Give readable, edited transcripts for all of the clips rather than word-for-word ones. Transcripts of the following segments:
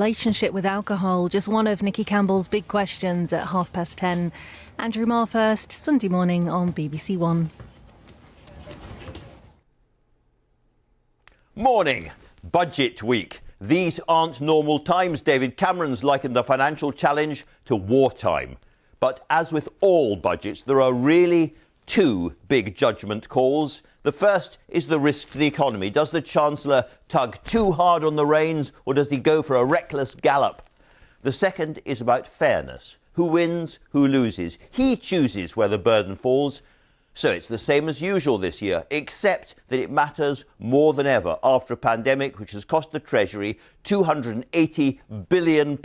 Relationship with alcohol, just one of Nicky Campbell's big questions at 10:30. Andrew Marr first, Sunday morning on BBC One. Morning. Budget week. These aren't normal times. David Cameron's likened the financial challenge to wartime. But as with all budgets, there are really two big judgment calls. The first is the risk to the economy. Does the Chancellor tug too hard on the reins, or does he go for a reckless gallop? The second is about fairness. Who wins, who loses? He chooses where the burden falls. So it's the same as usual this year, except that it matters more than ever after a pandemic which has cost the Treasury £280 billion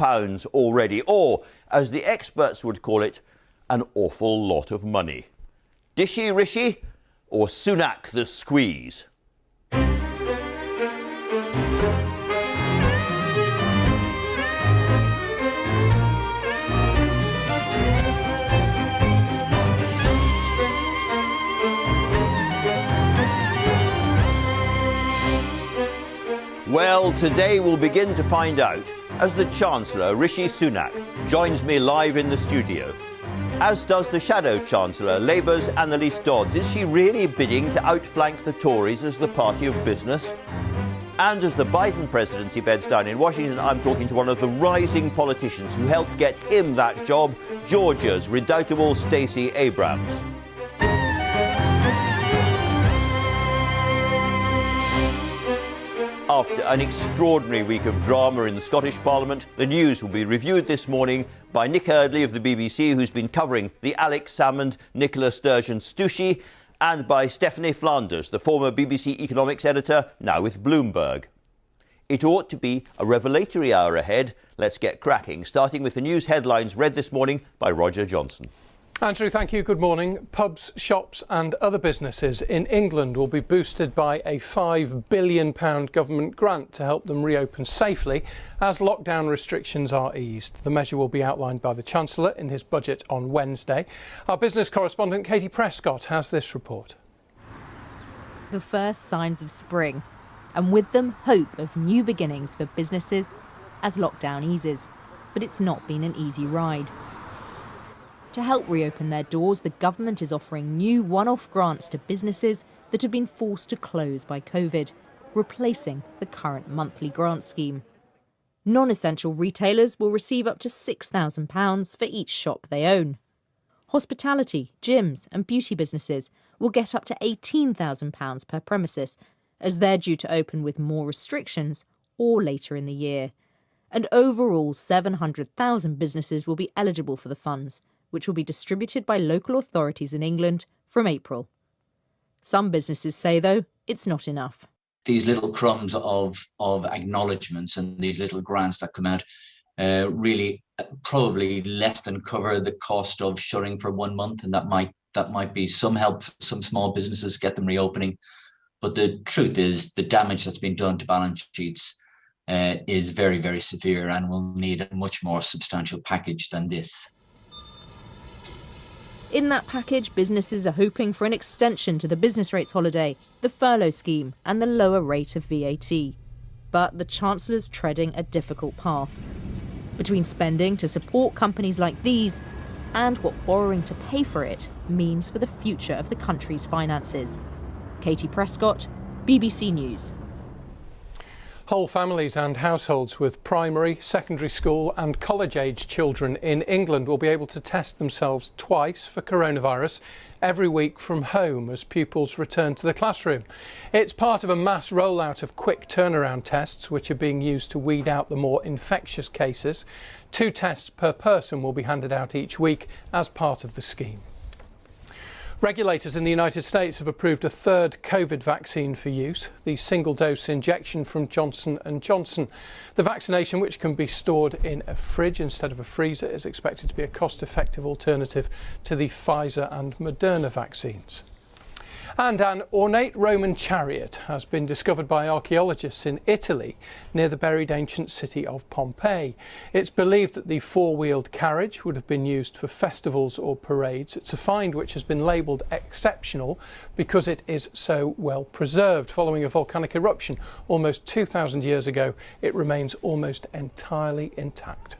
already, or, as the experts would call it, an awful lot of money. Dishy Rishi or Sunak the squeeze? Well, today we'll begin to find out as the Chancellor, Rishi Sunak, joins me live in the studio. As does the Shadow Chancellor, Labour's Annalise Dodds. Is she really bidding to outflank the Tories as the party of business? And as the Biden presidency beds down in Washington, I'm talking to one of the rising politicians who helped get him that job, Georgia's redoubtable Stacey Abrams. After an extraordinary week of drama in the Scottish Parliament, the news will be reviewed this morning by Nick Eardley of the BBC, who's been covering the Alex Salmond, Nicola Sturgeon Stussy, and by Stephanie Flanders, the former BBC economics editor, now with Bloomberg. It ought to be a revelatory hour ahead. Let's get cracking, starting with the news headlines read this morning by Roger Johnson. Andrew, thank you. Good morning. Pubs, shops and other businesses in England will be boosted by a £5 billion government grant to help them reopen safely as lockdown restrictions are eased. The measure will be outlined by the Chancellor in his budget on Wednesday. Our business correspondent Katie Prescott has this report. The first signs of spring, and with them hope of new beginnings for businesses as lockdown eases. But it's not been an easy ride. To help reopen their doors, the government is offering new one-off grants to businesses that have been forced to close by COVID, replacing the current monthly grant scheme. Non-essential retailers will receive up to £6,000 for each shop they own. Hospitality, gyms and beauty businesses will get up to £18,000 per premises, as they're due to open with more restrictions or later in the year. And overall, 700,000 businesses will be eligible for the funds, which will be distributed by local authorities in England from April. Some businesses say, though, it's not enough. These little crumbs of acknowledgements and these little grants that come out really probably less than cover the cost of shutting for 1 month, and that might be some help for some small businesses, get them reopening. But the truth is the damage that's been done to balance sheets is very, very severe and will need a much more substantial package than this. In that package, businesses are hoping for an extension to the business rates holiday, the furlough scheme and the lower rate of VAT. But the Chancellor's treading a difficult path. Between spending to support companies like these and what borrowing to pay for it means for the future of the country's finances. Katie Prescott, BBC News. Whole families and households with primary, secondary school and college-age children in England will be able to test themselves twice for coronavirus every week from home as pupils return to the classroom. It's part of a mass rollout of quick turnaround tests which are being used to weed out the more infectious cases. 2 tests per person will be handed out each week as part of the scheme. Regulators in the United States have approved a third COVID vaccine for use, the single-dose injection from Johnson & Johnson. The vaccination, which can be stored in a fridge instead of a freezer, is expected to be a cost-effective alternative to the Pfizer and Moderna vaccines. And an ornate Roman chariot has been discovered by archaeologists in Italy near the buried ancient city of Pompeii. It's believed that the four-wheeled carriage would have been used for festivals or parades. It's a find which has been labelled exceptional because it is so well preserved. Following a volcanic eruption almost 2,000 years ago, it remains almost entirely intact.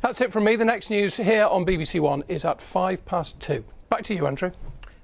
That's it from me. The next news here on BBC One is at 2:05. Back to you, Andrew.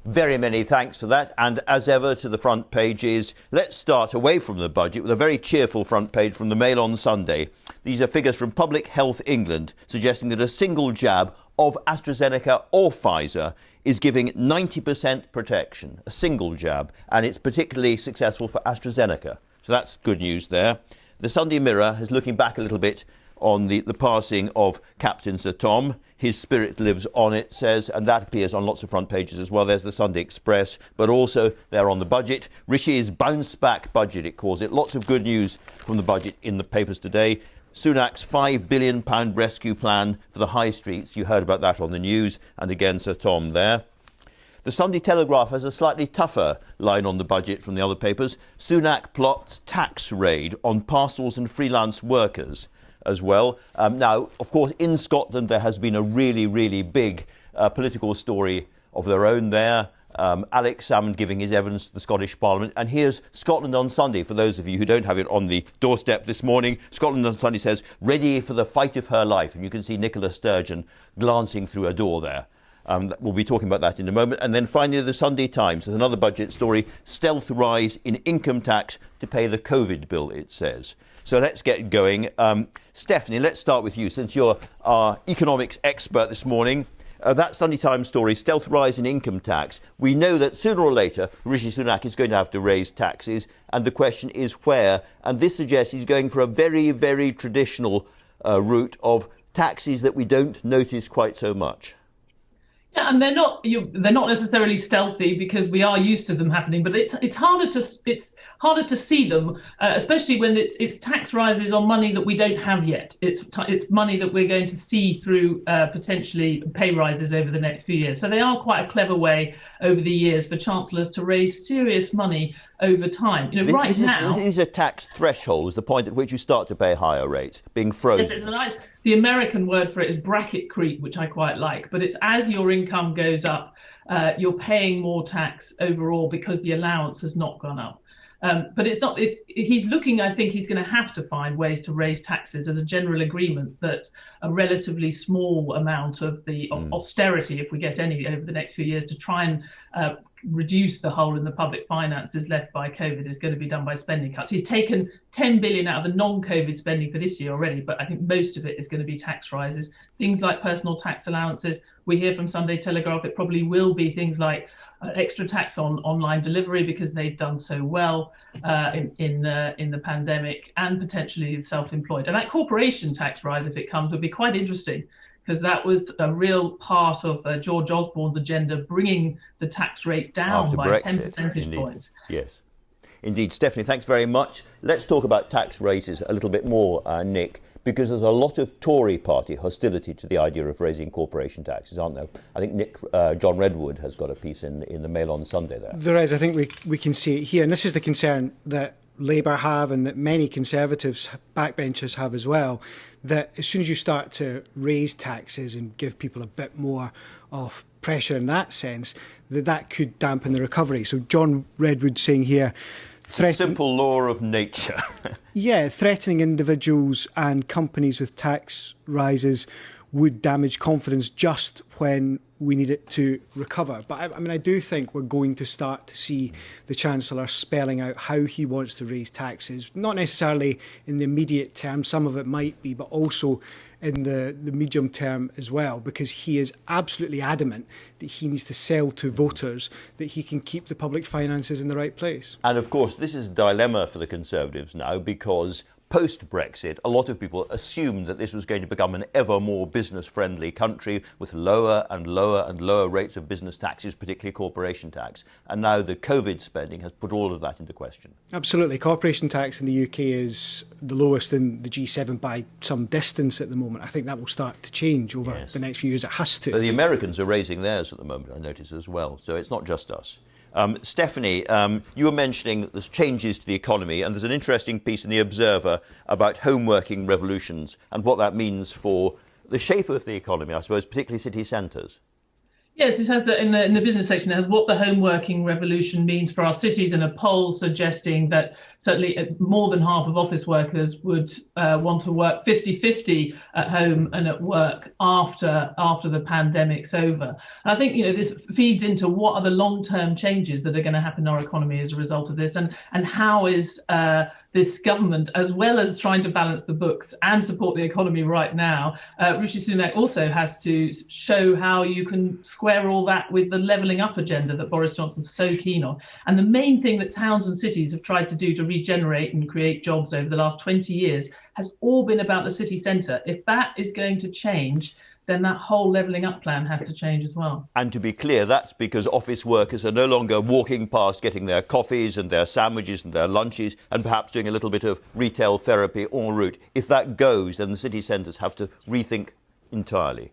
Very many thanks for that. And as ever, to the front pages. Let's start away from the budget with a very cheerful front page from the Mail on Sunday. These are figures from Public Health England suggesting that a single jab of AstraZeneca or Pfizer is giving 90% protection, a single jab, and it's particularly successful for AstraZeneca. So that's good news there. The Sunday Mirror is looking back a little bit on the passing of Captain Sir Tom. His spirit lives on, it says, and that appears on lots of front pages as well. There's the Sunday Express, but also there on the budget. Rishi's bounce back budget, it calls it. Lots of good news from the budget in the papers today. Sunak's £5 billion rescue plan for the high streets. You heard about that on the news. And again, Sir Tom there. The Sunday Telegraph has a slightly tougher line on the budget from the other papers. Sunak plots tax raid on parcels and freelance workers as well. Now, of course, in Scotland, there has been a really, really big political story of their own there. Alex Salmond giving his evidence to the Scottish Parliament. And here's Scotland on Sunday, for those of you who don't have it on the doorstep this morning. Scotland on Sunday says, ready for the fight of her life. And you can see Nicola Sturgeon glancing through a door there. We'll be talking about that in a moment. And then finally, the Sunday Times. There's another budget story. Stealth rise in income tax to pay the COVID bill, it says. So let's get going. Stephanie, let's start with you, since you're our economics expert this morning. That Sunday Times story, stealth rise in income tax. We know that sooner or later, Rishi Sunak is going to have to raise taxes, and the question is where. And this suggests he's going for a very, very traditional route of taxes that we don't notice quite so much. Yeah, and they're not necessarily stealthy because we are used to them happening, but it's harder to see them, especially when it's tax rises on money that we don't have yet. It's money that we're going to see through potentially pay rises over the next few years. So they are quite a clever way over the years for chancellors to raise serious money over time. You know, right now these are tax thresholds, the point at which you start to pay higher rates, being frozen. Yes, it's a nice. The American word for it is bracket creep, which I quite like. But it's as your income goes up, you're paying more tax overall because the allowance has not gone up. But it's not. He's looking. I think he's going to have to find ways to raise taxes as a general agreement that a relatively small amount of austerity, if we get any over the next few years, to try and reduce the hole in the public finances left by COVID, is going to be done by spending cuts. He's taken 10 billion out of the non-COVID spending for this year already, but I think most of it is going to be tax rises. Things like personal tax allowances. We hear from Sunday Telegraph it probably will be things like extra tax on online delivery because they've done so well in the pandemic, and potentially self-employed. And that corporation tax rise, if it comes, would be quite interesting, because that was a real part of George Osborne's agenda, bringing the tax rate down after by Brexit, 10 percentage indeed. points. Yes. Indeed. Stephanie, thanks very much. Let's talk about tax raises a little bit more, Nick, because there's a lot of Tory party hostility to the idea of raising corporation taxes, aren't there? I think John Redwood has got a piece in the Mail on Sunday there. There is. I think we can see it here. And this is the concern that Labour have and that many Conservatives, backbenchers have as well, that as soon as you start to raise taxes and give people a bit more of pressure in that sense, that could dampen the recovery. So John Redwood saying here, simple law of nature. Yeah, threatening individuals and companies with tax rises would damage confidence just when we need it to recover. But I do think we're going to start to see the Chancellor spelling out how he wants to raise taxes, not necessarily in the immediate term, some of it might be, but also in the medium term as well, because he is absolutely adamant that he needs to sell to voters that he can keep the public finances in the right place. And of course, this is a dilemma for the Conservatives now, because post-Brexit, a lot of people assumed that this was going to become an ever more business-friendly country with lower and lower and lower rates of business taxes, particularly corporation tax. And now the COVID spending has put all of that into question. Absolutely. Corporation tax in the UK is the lowest in the G7 by some distance at the moment. I think that will start to change over the next few years. It has to. The Americans are raising theirs at the moment, I notice, as well. So it's not just us. Stephanie, you were mentioning that there's changes to the economy, and there's an interesting piece in The Observer about home working revolutions and what that means for the shape of the economy, I suppose, particularly city centres. Yes, it has in the business section. It has what the home working revolution means for our cities, and a poll suggesting that certainly more than half of office workers would want to work 50-50 at home and at work after the pandemic's over. And I think this feeds into what are the long-term changes that are going to happen in our economy as a result of this, and how is this government, as well as trying to balance the books and support the economy right now, Rishi Sunak also has to show how you can square all that with the levelling up agenda that Boris Johnson's so keen on. And the main thing that towns and cities have tried to do to regenerate and create jobs over the last 20 years has all been about the city centre. If that is going to change, then that whole levelling up plan has to change as well. And to be clear, that's because office workers are no longer walking past getting their coffees and their sandwiches and their lunches and perhaps doing a little bit of retail therapy en route. If that goes, then the city centres have to rethink entirely.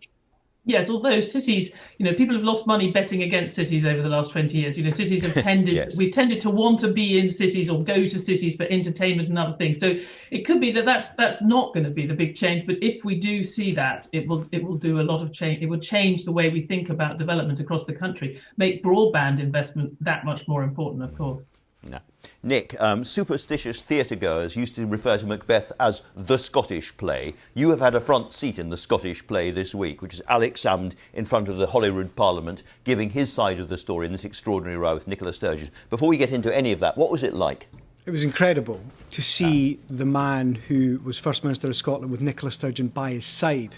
Yes, although cities, people have lost money betting against cities over the last 20 years. Cities have tended, yes. We've tended to want to be in cities or go to cities for entertainment and other things. So it could be that that's not going to be the big change. But if we do see that, it will do a lot of change. It will change the way we think about development across the country, make broadband investment that much more important, of course. No. Nick, superstitious theatre-goers used to refer to Macbeth as the Scottish play. You have had a front seat in the Scottish play this week, which is Alex Salmond in front of the Holyrood Parliament, giving his side of the story in this extraordinary row with Nicola Sturgeon. Before we get into any of that, what was it like? It was incredible to see the man who was First Minister of Scotland with Nicola Sturgeon by his side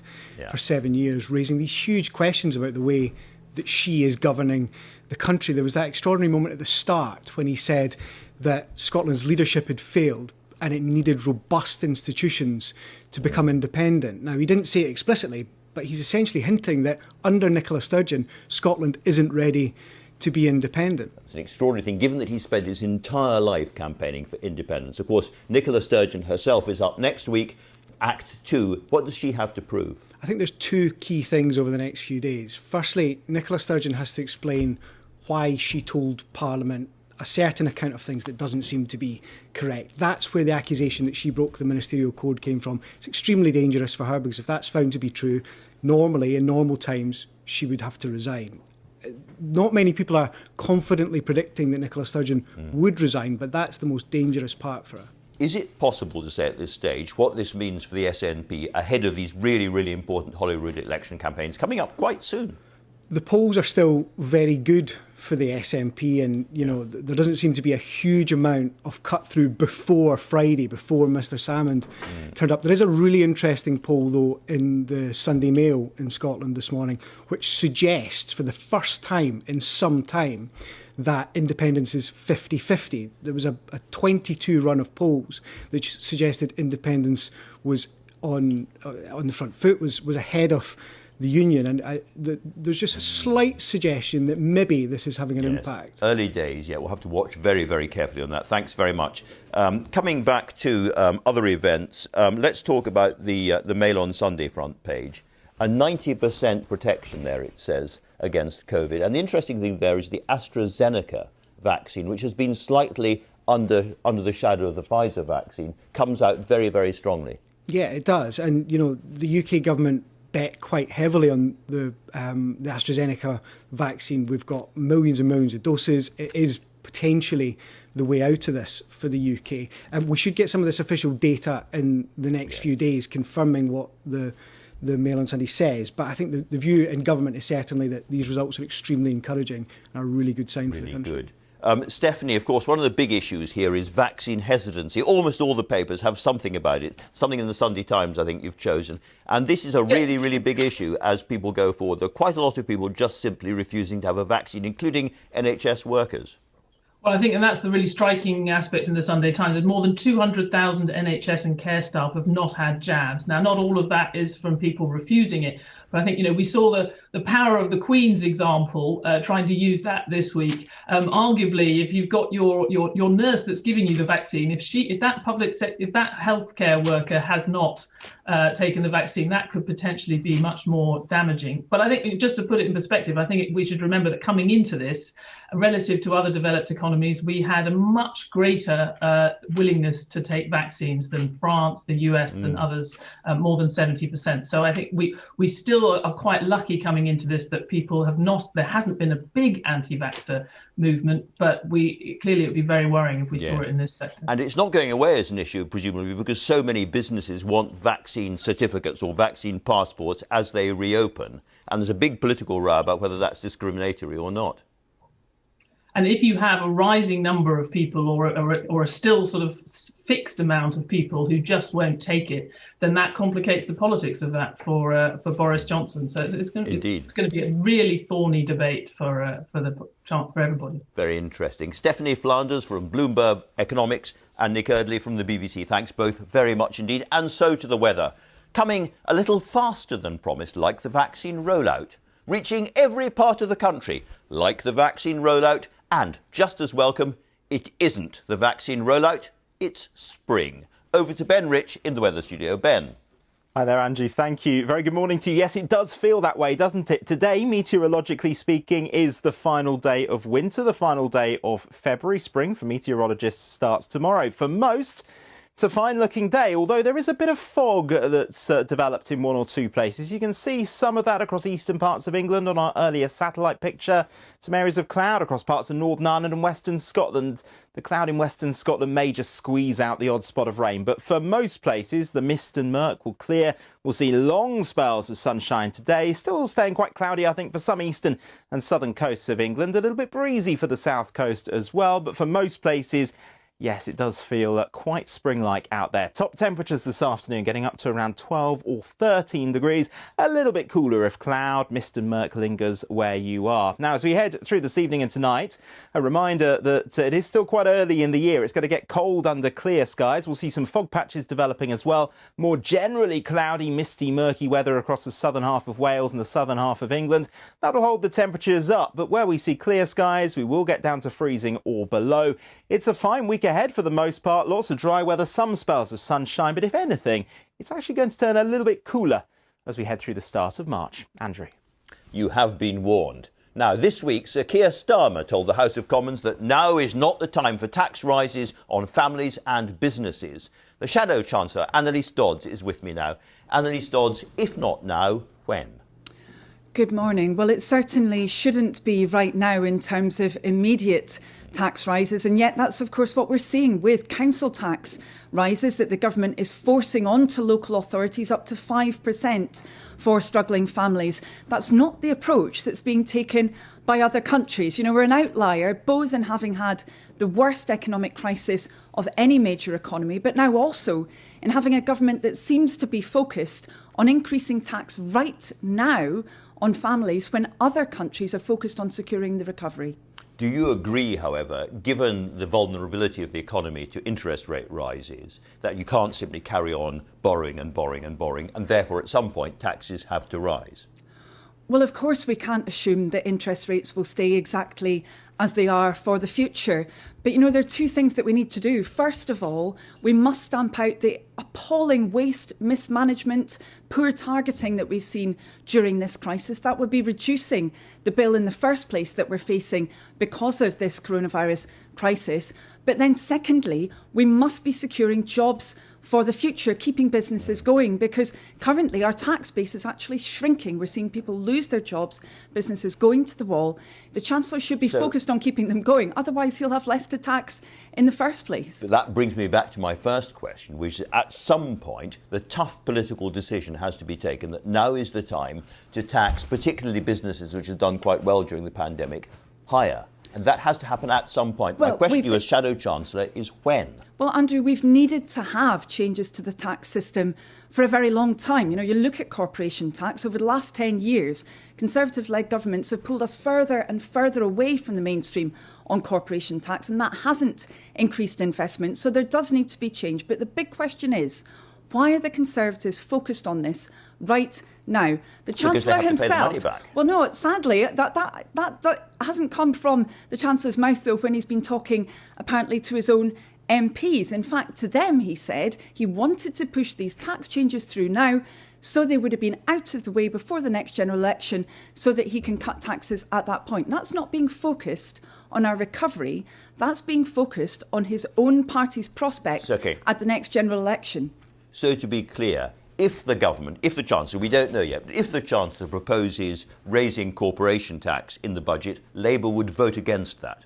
for 7 years, raising these huge questions about the way that she is governing the country. There was that extraordinary moment at the start when he said that Scotland's leadership had failed and it needed robust institutions to become independent. Now, he didn't say it explicitly, but he's essentially hinting that under Nicola Sturgeon, Scotland isn't ready to be independent. It's an extraordinary thing, given that he spent his entire life campaigning for independence. Of course, Nicola Sturgeon herself is up next week. Act 2, what does she have to prove? I think there's two key things over the next few days. Firstly, Nicola Sturgeon has to explain why she told Parliament a certain account of things that doesn't seem to be correct. That's where the accusation that she broke the ministerial code came from. It's extremely dangerous for her, because if that's found to be true, normally, in normal times, she would have to resign. Not many people are confidently predicting that Nicola Sturgeon would resign, but that's the most dangerous part for her. Is it possible to say at this stage what this means for the SNP ahead of these really, really important Holyrood election campaigns coming up quite soon? The polls are still very good for the SNP, and there doesn't seem to be a huge amount of cut through before Friday, before Mr Salmond turned up. There is a really interesting poll, though, in the Sunday Mail in Scotland this morning, which suggests for the first time in some time that independence is 50-50. There was a 22 run of polls that suggested independence was on the front foot, was ahead of the Union, and there's just a slight suggestion that maybe this is having an impact. Early days, we'll have to watch very, very carefully on that. Thanks very much. Coming back to other events, let's talk about the Mail on Sunday front page. A 90% protection there, it says, against COVID. And the interesting thing there is the AstraZeneca vaccine, which has been slightly under the shadow of the Pfizer vaccine, comes out very, very strongly. Yeah, it does. And, the UK government bet quite heavily on the AstraZeneca vaccine. We've got millions and millions of doses. It is potentially the way out of this for the UK. And we should get some of this official data in the next few days confirming what the Mail on Sunday says. But I think the view in government is certainly that these results are extremely encouraging and are a really good sign for the country. Really good. Stephanie, of course, one of the big issues here is vaccine hesitancy. Almost all the papers have something about it. Something in the Sunday Times, I think, you've chosen. And this is a really, really big issue as people go forward. There are quite a lot of people just simply refusing to have a vaccine, including NHS workers. Well, I think, and that's the really striking aspect in the Sunday Times, is more than 200,000 NHS and care staff have not had jabs. Now, not all of that is from people refusing it. But I think, we saw the power of the Queen's example, trying to use that this week. Arguably, if you've got your nurse that's giving you the vaccine, if that healthcare worker has not taken the vaccine, that could potentially be much more damaging. But I think, just to put it in perspective, I think we should remember that coming into this, relative to other developed economies, we had a much greater willingness to take vaccines than France, the US, than others, more than 70%. So I think we still are quite lucky coming into this that people have not, there hasn't been a big anti-vaxxer movement, but clearly it would be very worrying if we saw it in this sector. And it's not going away as an issue, presumably, because so many businesses want vaccine certificates or vaccine passports as they reopen. And there's a big political row about whether that's discriminatory or not. And if you have a rising number of people or a still sort of fixed amount of people who just won't take it, then that complicates the politics of that for Boris Johnson. So it's going to be a really thorny debate for everybody. Very interesting. Stephanie Flanders from Bloomberg Economics and Nick Eardley from the BBC. Thanks both very much indeed. And so to the weather. Coming a little faster than promised, like the vaccine rollout. Reaching every part of the country, like the vaccine rollout. And just as welcome, it isn't the vaccine rollout, it's spring. Over to Ben Rich in the weather studio. Ben. Hi there, Andrew. Thank you. Very good morning to you. Yes, it does feel that way, doesn't it? Today, meteorologically speaking, is the final day of winter, the final day of February. Spring for meteorologists starts tomorrow. For most, it's a fine-looking day, although there is a bit of fog that's developed in one or two places. You can see some of that across eastern parts of England on our earlier satellite picture. Some areas of cloud across parts of Northern Ireland and Western Scotland. The cloud in Western Scotland may just squeeze out the odd spot of rain. But for most places, the mist and murk will clear. We'll see long spells of sunshine today. Still staying quite cloudy, I think, for some eastern and southern coasts of England. A little bit breezy for the south coast as well. But for most places, yes, it does feel quite spring-like out there. Top temperatures this afternoon getting up to around 12 or 13 degrees. A little bit cooler if cloud, mist and murk lingers where you are. Now, as we head through this evening and tonight, a reminder that it is still quite early in the year. It's going to get cold under clear skies. We'll see some fog patches developing as well. More generally cloudy, misty, murky weather across the southern half of Wales and the southern half of England. That'll hold the temperatures up. But where we see clear skies, we will get down to freezing or below. It's a fine week ahead for the most part. Lots of dry weather, some spells of sunshine, but if anything, it's actually going to turn a little bit cooler as we head through the start of March. Andrew. You have been warned. Now, this week, Sir Keir Starmer told the House of Commons that now is not the time for tax rises on families and businesses. The Shadow Chancellor, Annalise Dodds, is with me now. Annalise Dodds, if not now, when? Good morning. Well, it certainly shouldn't be right now in terms of immediate tax rises, and yet that's of course what we're seeing with council tax rises that the government is forcing onto local authorities, up to 5% for struggling families. That's not the approach that's being taken by other countries. You know, we're an outlier, both in having had the worst economic crisis of any major economy, but now also in having a government that seems to be focused on increasing tax right now on families when other countries are focused on securing the recovery. Do you agree, however, given the vulnerability of the economy to interest rate rises, that you can't simply carry on borrowing and borrowing and borrowing, and therefore at some point taxes have to rise? Well, of course, we can't assume that interest rates will stay exactly as they are for the future. But, you know, there are two things that we need to do. First of all, we must stamp out the appalling waste, mismanagement, poor targeting that we've seen during this crisis. That would be reducing the bill in the first place that we're facing because of this coronavirus crisis. But then secondly, we must be securing jobs for the future, keeping businesses going, because currently our tax base is actually shrinking. We're seeing people lose their jobs, businesses going to the wall. The Chancellor should be focused on keeping them going. Otherwise, he'll have less to tax in the first place. But that brings me back to my first question, which is at some point, the tough political decision has to be taken that now is the time to tax, particularly businesses which have done quite well during the pandemic, higher. And that has to happen at some point. Well, my question to you as Shadow Chancellor is when? Well, Andrew, we've needed to have changes to the tax system for a very long time. You know, you look at corporation tax, over the last 10 years, Conservative-led governments have pulled us further and further away from the mainstream on corporation tax, and that hasn't increased investment. So there does need to be change. But the big question is, Why are the Conservatives focused on this right now? The Chancellor have to pay the himself. money back. Well, no, sadly, that hasn't come from the Chancellor's mouth, though, when he's been talking apparently to his own MPs. In fact, to them, he said he wanted to push these tax changes through now so they would have been out of the way before the next general election so that he can cut taxes at that point. That's not being focused on our recovery. That's being focused on his own party's prospects at the next general election. So to be clear, if the government, if the Chancellor, we don't know yet, but if the Chancellor proposes raising corporation tax in the budget, Labour would vote against that.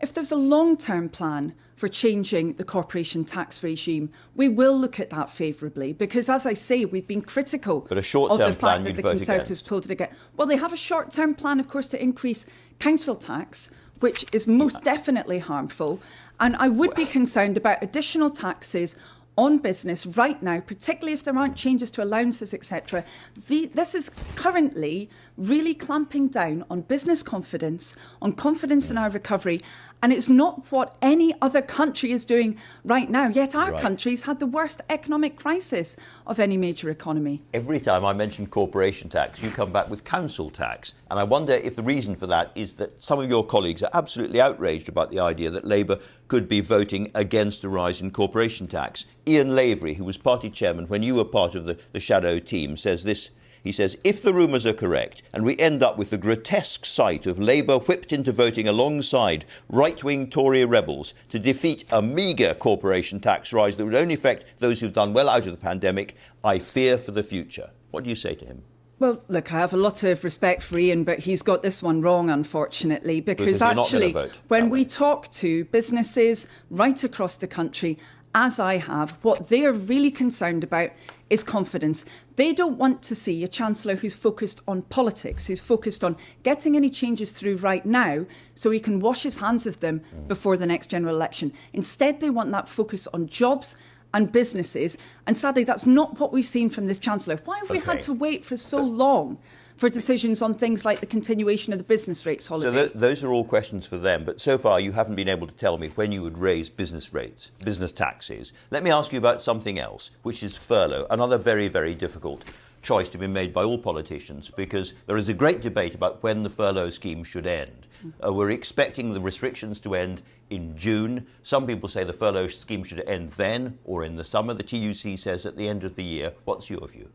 If there's a long-term plan for changing the corporation tax regime, we will look at that favourably because, as I say, we've been critical but a short-term of the fact that the Conservatives against. pulled it again. Well, they have a short-term plan, of course, to increase council tax, which is most definitely harmful. And I would be concerned about additional taxes on business right now, particularly if there aren't changes to allowances, etc. This is currently really clamping down on business confidence, on confidence in our recovery, and it's not what any other country is doing right now. Yet our country's had the worst economic crisis of any major economy. Every time I mention corporation tax, you come back with council tax. And I wonder if the reason for that is that some of your colleagues are absolutely outraged about the idea that Labour could be voting against a rise in corporation tax. Ian Lavery, who was party chairman when you were part of the shadow team, says this. He says, if the rumours are correct and we end up with the grotesque sight of Labour whipped into voting alongside right-wing Tory rebels to defeat a meagre corporation tax rise that would only affect those who've done well out of the pandemic, I fear for the future. What do you say to him? Well, look, I have a lot of respect for Ian, but he's got this one wrong, unfortunately, because actually, when we talk to businesses right across the country, as I have, what they are really concerned about is confidence. They don't want to see a Chancellor who's focused on politics, who's focused on getting any changes through right now so he can wash his hands of them before the next general election. Instead, they want that focus on jobs and businesses. And sadly, that's not what we've seen from this Chancellor. Why have we had to wait for so long for decisions on things like the continuation of the business rates holiday? So those are all questions for them. But so far, you haven't been able to tell me when you would raise business rates, business taxes. Let me ask you about something else, which is furlough, another very, very difficult choice to be made by all politicians, because there is a great debate about when the furlough scheme should end. We're expecting the restrictions to end in June. Some people say the furlough scheme should end then or in the summer. The TUC says at the end of the year. What's your view?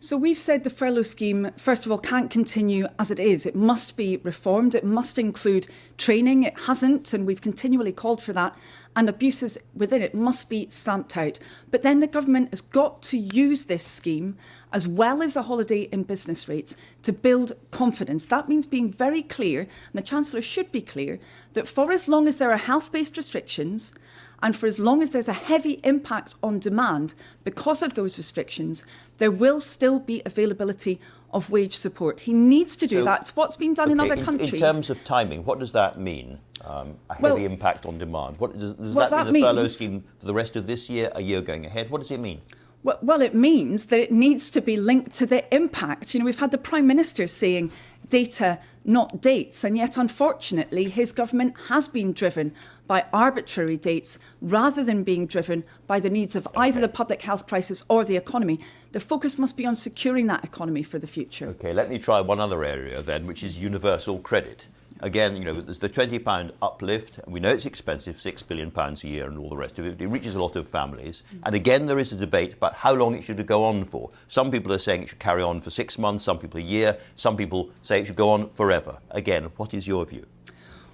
So we've said the furlough scheme, first of all, can't continue as it is. It must be reformed. It must include training. It hasn't, and we've continually called for that. And abuses within it must be stamped out. But then the government has got to use this scheme, as well as a holiday in business rates, to build confidence. That means being very clear, and the Chancellor should be clear, that for as long as there are health-based restrictions, and for as long as there's a heavy impact on demand because of those restrictions, there will still be availability of wage support. He needs to do that. It's what's been done in other countries. In terms of timing, what does that mean? A heavy impact on demand. What does that mean the furlough scheme for the rest of this year, a year going ahead? What does it mean? Well, it means that it needs to be linked to the impact. You know, we've had the Prime Minister saying data, not dates, and yet, unfortunately, his government has been driven by arbitrary dates rather than being driven by the needs of either the public health crisis or the economy. The focus must be on securing that economy for the future. OK, let me try one other area then, which is universal credit. Again, you know, there's the £20 uplift, and we know it's expensive, £6 billion a year and all the rest of it. It reaches a lot of families. And again, there is a debate about how long it should go on for. Some people are saying it should carry on for 6 months, some people a year, some people say it should go on forever. Again, what is your view?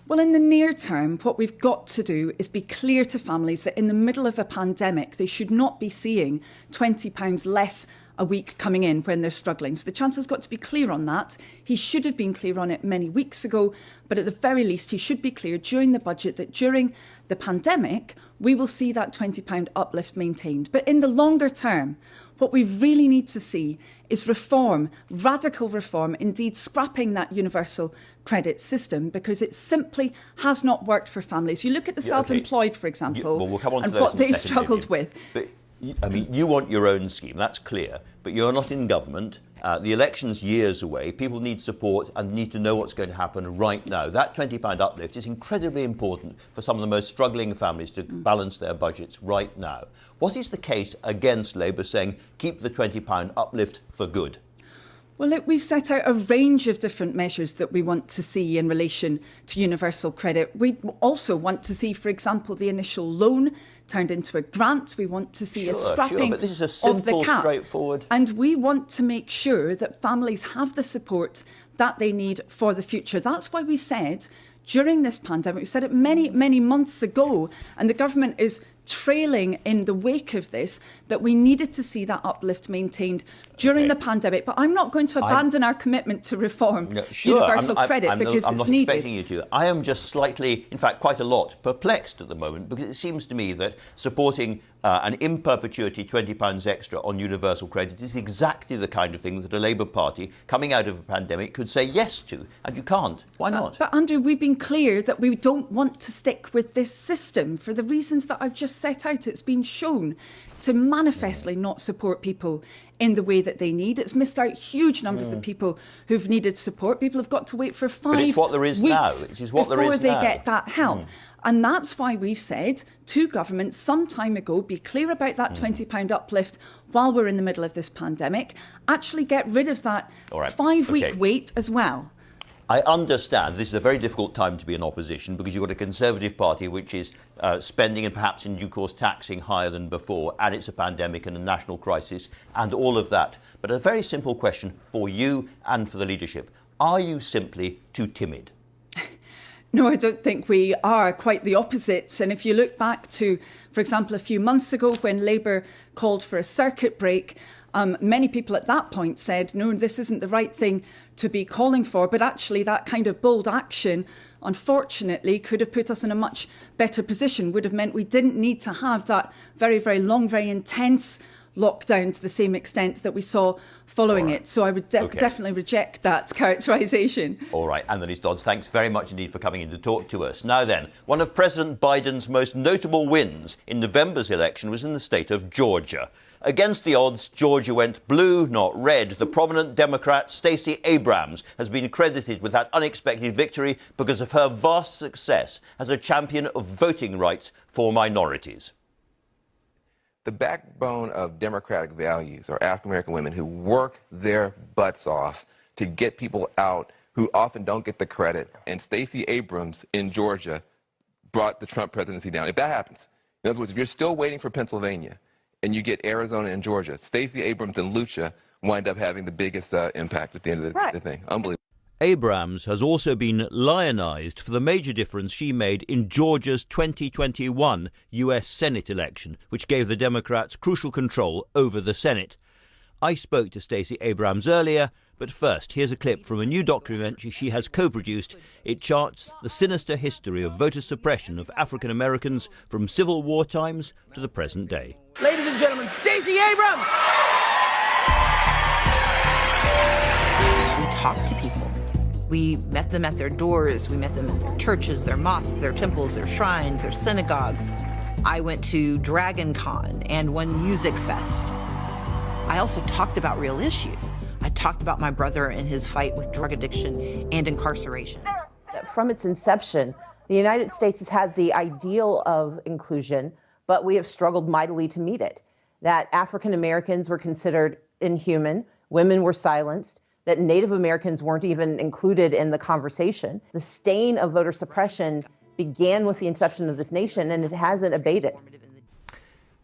Well, in the near term, what we've got to do is be clear to families that in the middle of a pandemic, they should not be seeing £20 less a week coming in when they're struggling. So the Chancellor's got to be clear on that. He should have been clear on it many weeks ago, but at the very least, he should be clear during the budget that during the pandemic, we will see that £20 uplift maintained. But in the longer term, what we really need to see is reform, radical reform, indeed scrapping that universal credit system, because it simply has not worked for families. You look at the self-employed, for example, we'll come on to and those what in a they've second, struggled Vivian. with. I mean, you want your own scheme, that's clear, but you're not in government. The election's years away. People need support and need to know what's going to happen right now. That £20 uplift is incredibly important for some of the most struggling families to balance their budgets right now. What is the case against Labour saying keep the £20 uplift for good? Well, look, we've set out a range of different measures that we want to see in relation to universal credit. We also want to see, for example, the initial loan turned into a grant. We want to see a scrapping but this is a simple, of the cap. straightforward. And we want to make sure that families have the support that they need for the future. That's why we said during this pandemic, we said it many, many months ago, and the government is trailing in the wake of this, that we needed to see that uplift maintained during the pandemic. But I'm not going to abandon our commitment to reform universal credit because I'm it's not needed. expecting you to. I am just slightly, in fact, quite a lot perplexed at the moment, because it seems to me that supporting an in perpetuity £20 extra on universal credit is exactly the kind of thing that a Labour Party coming out of a pandemic could say yes to, and you can't. Why not? But Andrew, we've been clear that we don't want to stick with this system for the reasons that I've just set out. It's been shown to manifestly not support people in the way that they need. It's missed out huge numbers of people who've needed support. People have got to wait for 5 it's what there is weeks now. It is what there before is they now. get that help. And that's why we've said to government some time ago, be clear about that £20 uplift while we're in the middle of this pandemic. Actually get rid of that 5-week wait as well. I understand this is a very difficult time to be in opposition because you've got a Conservative Party which is spending and perhaps in due course taxing higher than before, and it's a pandemic and a national crisis and all of that. But a very simple question for you and for the leadership. Are you simply too timid? No, I don't think we are. Quite the opposite. And if you look back to, for example, a few months ago when Labour called for a circuit break, many people at that point said, no, this isn't the right thing to be calling for. But actually that kind of bold action, unfortunately, could have put us in a much better position, would have meant we didn't need to have that very, very long, very intense lockdown to the same extent that we saw following it. So I would definitely reject that characterisation. All right, Annalise Dodds, thanks very much indeed for coming in to talk to us. Now then, one of President Biden's most notable wins in November's election was in the state of Georgia. Against the odds, Georgia went blue, not red. The prominent Democrat Stacey Abrams has been credited with that unexpected victory because of her vast success as a champion of voting rights for minorities. The backbone of democratic values are African-American women who work their butts off to get people out who often don't get the credit. And Stacey Abrams in Georgia brought the Trump presidency down. If that happens, in other words, if you're still waiting for Pennsylvania and you get Arizona and Georgia, Stacey Abrams and Lucha wind up having the biggest impact at the end of the thing. Unbelievable. Abrams has also been lionised for the major difference she made in Georgia's 2021 US Senate election, which gave the Democrats crucial control over the Senate. I spoke to Stacey Abrams earlier, but first, here's a clip from a new documentary she has co-produced. It charts the sinister history of voter suppression of African Americans from Civil War times to the present day. Ladies and gentlemen, Stacey Abrams! We talked to people. We met them at their doors, we met them at their churches, their mosques, their temples, their shrines, their synagogues. I went to Dragon Con and one music fest. I also talked about real issues. I talked about my brother and his fight with drug addiction and incarceration. From its inception, the United States has had the ideal of inclusion, but we have struggled mightily to meet it. That African Americans were considered inhuman, women were silenced, that Native Americans weren't even included in the conversation. The stain of voter suppression began with the inception of this nation, and it hasn't abated.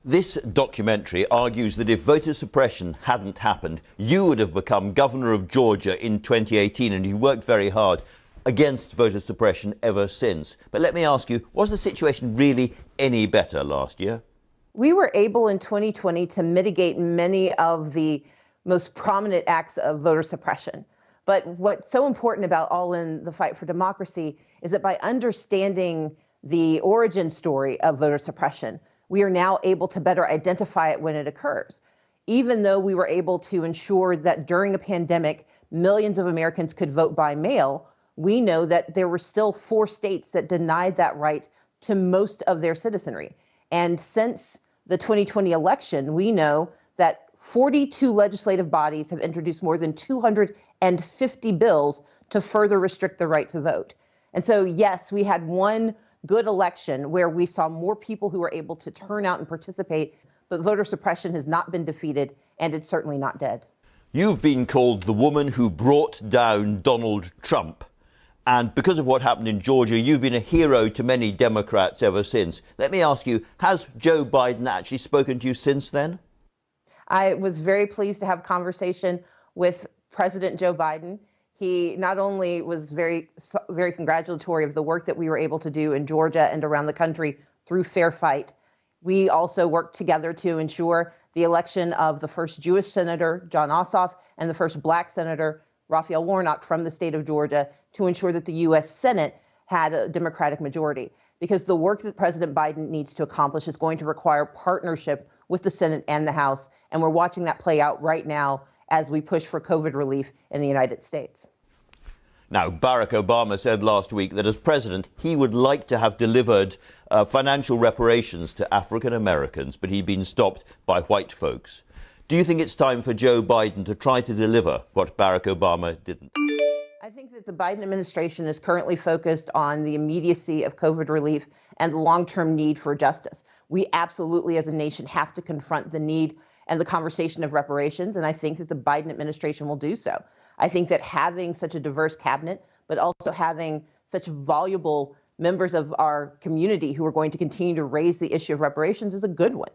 This documentary argues that if voter suppression hadn't happened, you would have become governor of Georgia in 2018, and you worked very hard against voter suppression ever since. But let me ask you, was the situation really any better last year? We were able in 2020 to mitigate many of the most prominent acts of voter suppression. But what's so important about All In the Fight for Democracy is that by understanding the origin story of voter suppression, we are now able to better identify it when it occurs. Even though we were able to ensure that during a pandemic, millions of Americans could vote by mail, we know that there were still 4 states that denied that right to most of their citizenry. And since the 2020 election, we know that 42 legislative bodies have introduced more than 250 bills to further restrict the right to vote. And so, yes, we had one good election where we saw more people who were able to turn out and participate, but voter suppression has not been defeated, and it's certainly not dead. You've been called the woman who brought down Donald Trump. And because of what happened in Georgia, you've been a hero to many Democrats ever since. Let me ask you, has Joe Biden actually spoken to you since then? I was very pleased to have a conversation with President Joe Biden. He not only was very congratulatory of the work that we were able to do in Georgia and around the country through Fair Fight, we also worked together to ensure the election of the first Jewish senator, John Ossoff, and the first black senator, Raphael Warnock, from the state of Georgia, to ensure that the U.S. Senate had a Democratic majority. Because the work that President Biden needs to accomplish is going to require partnership with the Senate and the House. And we're watching that play out right now as we push for COVID relief in the United States. Now, Barack Obama said last week that as president, he would like to have delivered financial reparations to African Americans, but he'd been stopped by white folks. Do you think it's time for Joe Biden to try to deliver what Barack Obama didn't? I think that the Biden administration is currently focused on the immediacy of COVID relief and the long-term need for justice. We absolutely, as a nation, have to confront the need and the conversation of reparations, and I think that the Biden administration will do so. I think that having such a diverse cabinet, but also having such voluble members of our community who are going to continue to raise the issue of reparations is a good one.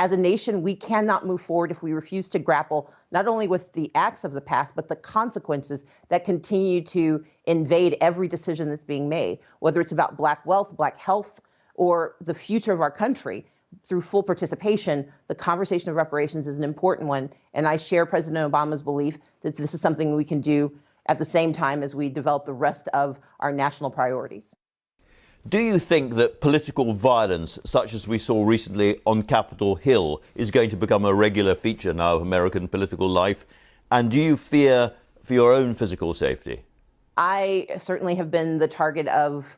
As a nation, we cannot move forward if we refuse to grapple not only with the acts of the past, but the consequences that continue to invade every decision that's being made, whether it's about Black wealth, Black health, or the future of our country. Through full participation, the conversation of reparations is an important one, and I share President Obama's belief that this is something we can do at the same time as we develop the rest of our national priorities. Do you think that political violence, such as we saw recently on Capitol Hill, is going to become a regular feature now of American political life? And do you fear for your own physical safety? I certainly have been the target of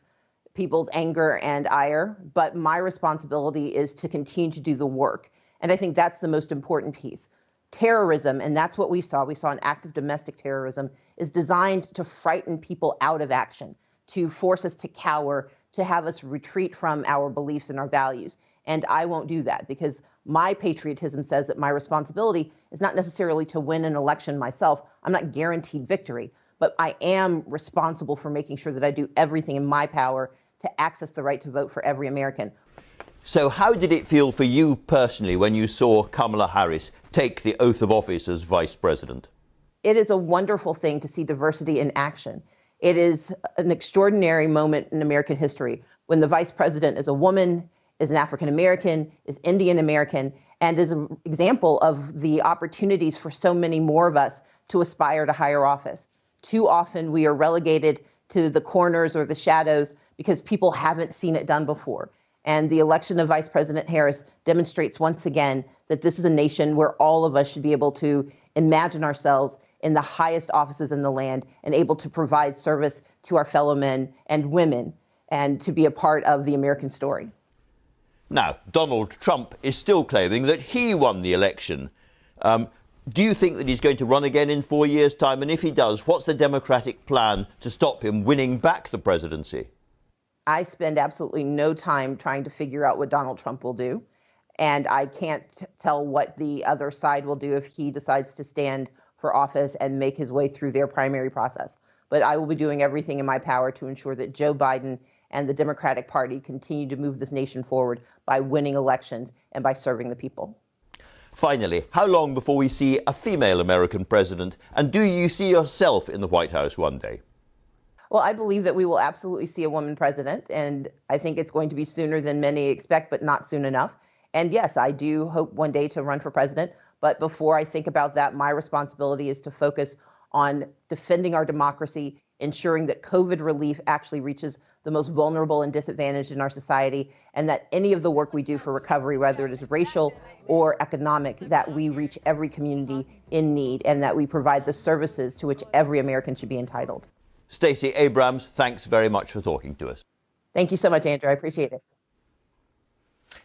people's anger and ire, but my responsibility is to continue to do the work. And I think that's the most important piece. Terrorism, and that's what we saw an act of domestic terrorism, is designed to frighten people out of action, to force us to cower, to have us retreat from our beliefs and our values. And I won't do that because my patriotism says that my responsibility is not necessarily to win an election myself. I'm not guaranteed victory, but I am responsible for making sure that I do everything in my power to access the right to vote for every American. So how did it feel for you personally when you saw Kamala Harris take the oath of office as vice president? It is a wonderful thing to see diversity in action. It is an extraordinary moment in American history when the vice president is a woman, is an African American, is Indian American, and is an example of the opportunities for so many more of us to aspire to higher office. Too often we are relegated to the corners or the shadows because people haven't seen it done before. And the election of Vice President Harris demonstrates once again that this is a nation where all of us should be able to imagine ourselves in the highest offices in the land and able to provide service to our fellow men and women and to be a part of the American story. Now, Donald Trump is still claiming that he won the election. Do you think that he's going to run again in 4 years' time? And if he does, what's the Democratic plan to stop him winning back the presidency? I spend absolutely no time trying to figure out what Donald Trump will do. And I can't tell what the other side will do if he decides to stand for office and make his way through their primary process. But I will be doing everything in my power to ensure that Joe Biden and the Democratic Party continue to move this nation forward by winning elections and by serving the people. Finally, how long before we see a female American president? And do you see yourself in the White House one day? Well, I believe that we will absolutely see a woman president, and I think it's going to be sooner than many expect, but not soon enough. And yes, I do hope one day to run for president. But before I think about that, my responsibility is to focus on defending our democracy, ensuring that COVID relief actually reaches the most vulnerable and disadvantaged in our society, and that any of the work we do for recovery, whether it is racial or economic, that we reach every community in need and that we provide the services to which every American should be entitled. Stacey Abrams, thanks very much for talking to us. Thank you so much, Andrew. I appreciate it.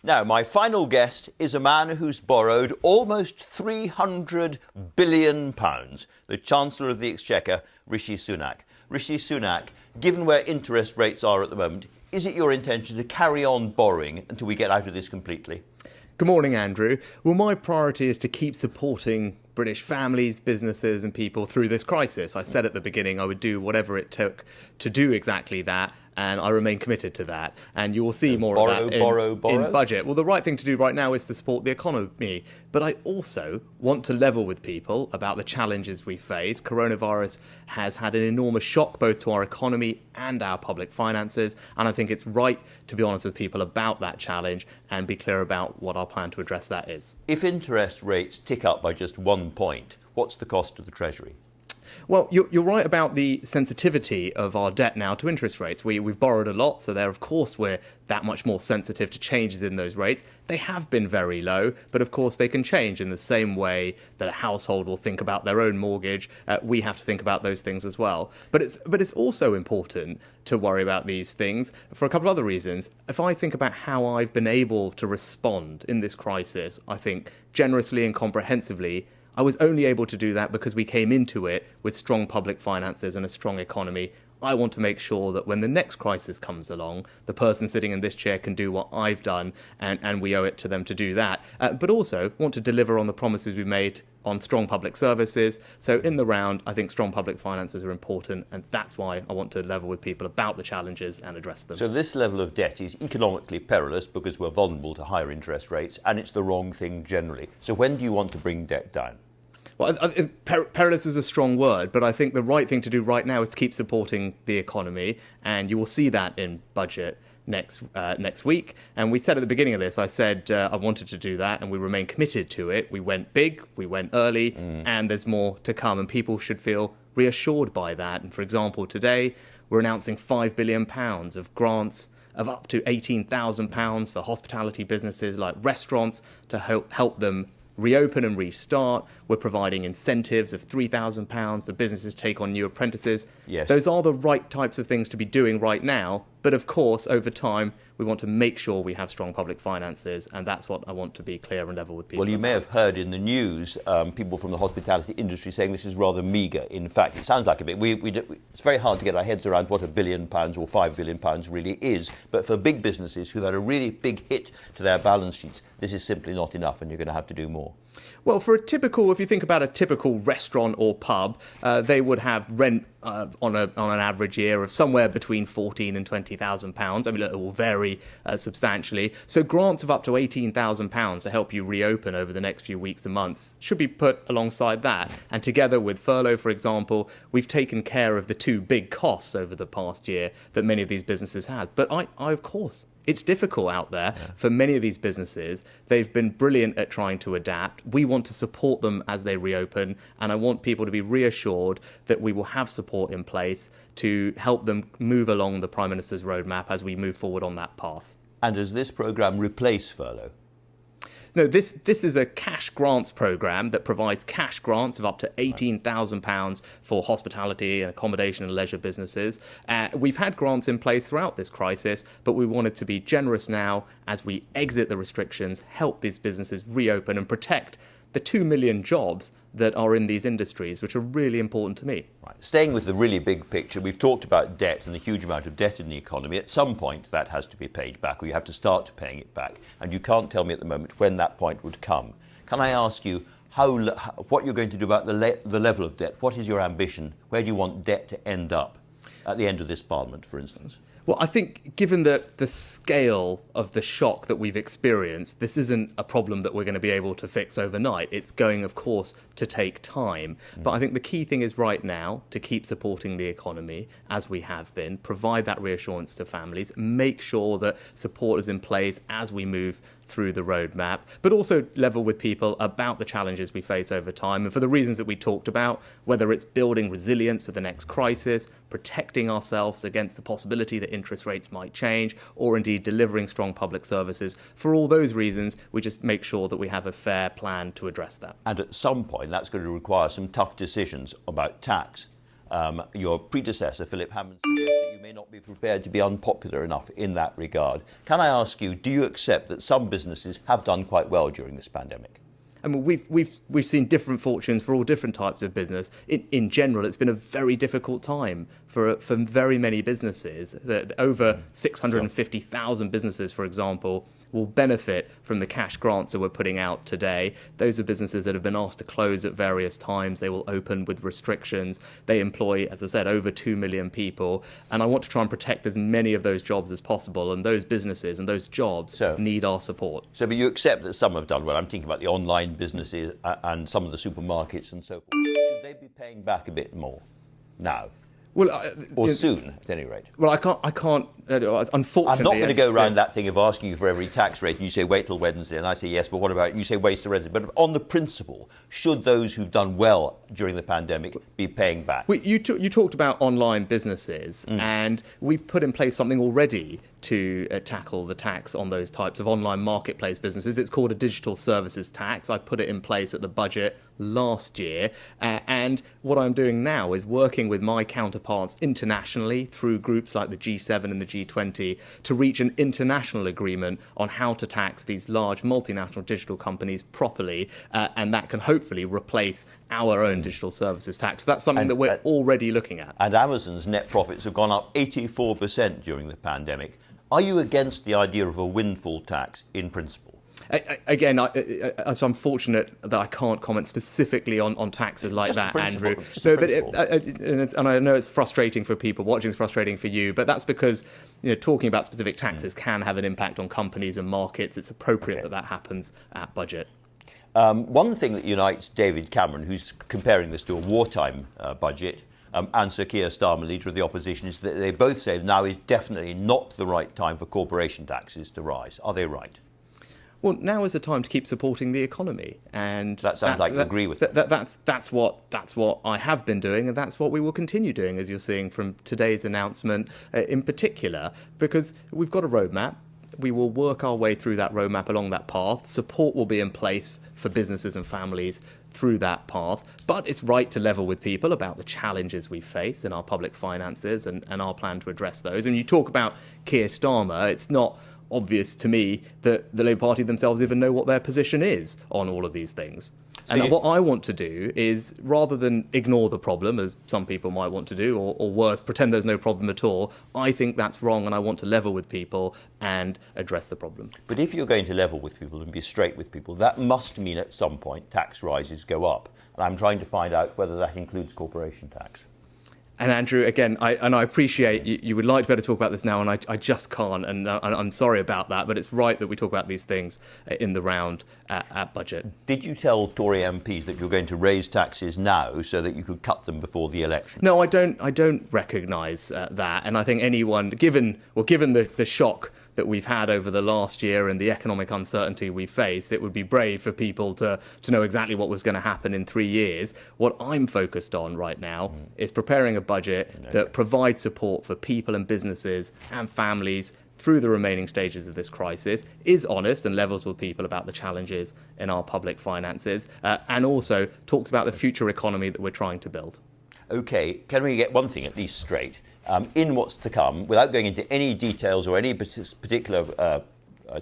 Now, my final guest is a man who's borrowed almost £300 billion, the Chancellor of the Exchequer, Rishi Sunak. Rishi Sunak, given where interest rates are at the moment, is it your intention to carry on borrowing until we get out of this completely? Good morning, Andrew. Well, my priority is to keep supporting British families, businesses and people through this crisis. I said at the beginning I would do whatever it took to do exactly that, and I remain committed to that. And you will see more of that in budget. Well, the right thing to do right now is to support the economy. But I also want to level with people about the challenges we face. Coronavirus has had an enormous shock both to our economy and our public finances. And I think it's right to be honest with people about that challenge and be clear about what our plan to address that is. If interest rates tick up by just 1 point, what's the cost to the Treasury? Well, you're right about the sensitivity of our debt now to interest rates. We've borrowed a lot, so there, of course, we're that much more sensitive to changes in those rates. They have been very low, but of course they can change in the same way that a household will think about their own mortgage. We have to think about those things as well. But it's also important to worry about these things for a couple of other reasons. If I think about how I've been able to respond in this crisis, I think generously and comprehensively, I was only able to do that because we came into it with strong public finances and a strong economy. I want to make sure that when the next crisis comes along, the person sitting in this chair can do what I've done, and we owe it to them to do that. But also want to deliver on the promises we made on strong public services. So in the round, I think strong public finances are important, and that's why I want to level with people about the challenges and address them. So this level of debt is economically perilous because we're vulnerable to higher interest rates, and it's the wrong thing generally. So when do you want to bring debt down? Well, perilous is a strong word, but I think the right thing to do right now is to keep supporting the economy, and you will see that in budget next week. And we said at the beginning of this, I said I wanted to do that, and we remain committed to it. We went big, we went early, and there's more to come, and people should feel reassured by that. And for example, today we're announcing £5 billion of grants of up to £18,000 for hospitality businesses like restaurants to help them reopen and restart. We're providing incentives of £3,000 for businesses to take on new apprentices. Yes. Those are the right types of things to be doing right now. But of course, over time, we want to make sure we have strong public finances, and that's what I want to be clear and level with people. Well, you may have heard in the news people from the hospitality industry saying this is rather meagre. In fact, it sounds like a bit. It's very hard to get our heads around what £1 billion or £5 billion really is. But for big businesses who've had a really big hit to their balance sheets, this is simply not enough, and you're going to have to do more. Well, if you think about a typical restaurant or pub, they would have rent on an average year of somewhere between £14,000 and £20,000. I mean, it will vary substantially. So grants of up to £18,000 to help you reopen over the next few weeks and months should be put alongside that. And together with furlough, for example, we've taken care of the two big costs over the past year that many of these businesses have. But I of course, it's difficult out there for many of these businesses. They've been brilliant at trying to adapt. We want to support them as they reopen, and I want people to be reassured that we will have support in place to help them move along the Prime Minister's roadmap as we move forward on that path. And does this programme replace furlough? No, this is a cash grants programme that provides cash grants of up to £18,000 for hospitality and accommodation and leisure businesses. We've had grants in place throughout this crisis, but we wanted to be generous now as we exit the restrictions, help these businesses reopen and protect the 2 million jobs that are in these industries, which are really important to me. Right. Staying with the really big picture, we've talked about debt and the huge amount of debt in the economy. At some point, that has to be paid back, or you have to start paying it back. And you can't tell me at the moment when that point would come. Can I ask you what you're going to do about the level of debt? What is your ambition? Where do you want debt to end up at the end of this Parliament, for instance? Well, I think given the scale of the shock that we've experienced, this isn't a problem that we're going to be able to fix overnight. It's going, of course, to take time. But I think the key thing is right now to keep supporting the economy as we have been, provide that reassurance to families, make sure that support is in place as we move through the roadmap, but also level with people about the challenges we face over time. And for the reasons that we talked about, whether it's building resilience for the next crisis, protecting ourselves against the possibility that interest rates might change, or indeed delivering strong public services, for all those reasons, we just make sure that we have a fair plan to address that. And at some point, that's going to require some tough decisions about tax. Your predecessor, Philip Hammond, suggests that you may may not be prepared to be unpopular enough in that regard. Can I ask you, do you accept that some businesses have done quite well during this pandemic? I mean, we've seen different fortunes for all different types of business. In general, it's been a very difficult time for very many businesses. That over 650,000 businesses, for example, will benefit from the cash grants that we're putting out today. Those are businesses that have been asked to close at various times. They will open with restrictions. They employ, as I said, over 2 million people. And I want to try and protect as many of those jobs as possible. And those businesses and those jobs need our support. But you accept that some have done well. I'm thinking about the online businesses and some of the supermarkets and so forth. Should they be paying back a bit more now? Well, or soon, at any rate. Well, I can't. Unfortunately, I'm not going to go around that thing of asking you for every tax rate, and you say wait till Wednesday, and I say yes, but what about? And you say wait till Wednesday. But on the principle, should those who've done well during the pandemic be paying back? You talked about online businesses, and we've put in place something already to tackle the tax on those types of online marketplace businesses. It's called a digital services tax. I put it in place at the budget last year, and what I'm doing now is working with my counterparts internationally through groups like the G7 and the G20 to reach an international agreement on how to tax these large multinational digital companies properly, and that can hopefully replace our own digital services tax. So that's something that we're already looking at. And Amazon's net profits have gone up 84% during the pandemic. Are you against the idea of a windfall tax in principle? Again, it's unfortunate that I can't comment specifically on taxes like that, Andrew. And I know it's frustrating for people watching, it's frustrating for you, but that's because talking about specific taxes can have an impact on companies and markets. It's appropriate that happens at budget. One thing that unites David Cameron, who's comparing this to a wartime budget, and Sir Keir Starmer, leader of the opposition, is that they both say now is definitely not the right time for corporation taxes to rise. Are they right? Well, now is the time to keep supporting the economy, and that sounds like you agree with that. That's what I have been doing, and that's what we will continue doing, as you're seeing from today's announcement, in particular, because we've got a roadmap. We will work our way through that roadmap along that path. Support will be in place for businesses and families through that path, but it's right to level with people about the challenges we face in our public finances and our plan to address those. And you talk about Keir Starmer, it's not obvious to me that the Labour Party themselves even know what their position is on all of these things. And what I want to do is, rather than ignore the problem, as some people might want to do, or worse, pretend there's no problem at all, I think that's wrong, and I want to level with people and address the problem. But if you're going to level with people and be straight with people, that must mean at some point tax rises go up. And I'm trying to find out whether that includes corporation tax. And Andrew, again, I appreciate you would like to be able to talk about this now, and I just can't, and I'm sorry about that, but it's right that we talk about these things in the round at budget. Did you tell Tory MPs that you're going to raise taxes now so that you could cut them before the election? No, I don't recognise that, and I think anyone, given the shock that we've had over the last year and the economic uncertainty we face, it would be brave for people to know exactly what was going to happen in 3 years. What I'm focused on right now is preparing a budget that provides support for people and businesses and families through the remaining stages of this crisis, is honest and levels with people about the challenges in our public finances, and also talks about the future economy that we're trying to build. OK, can we get one thing at least straight? In what's to come, without going into any details or any particular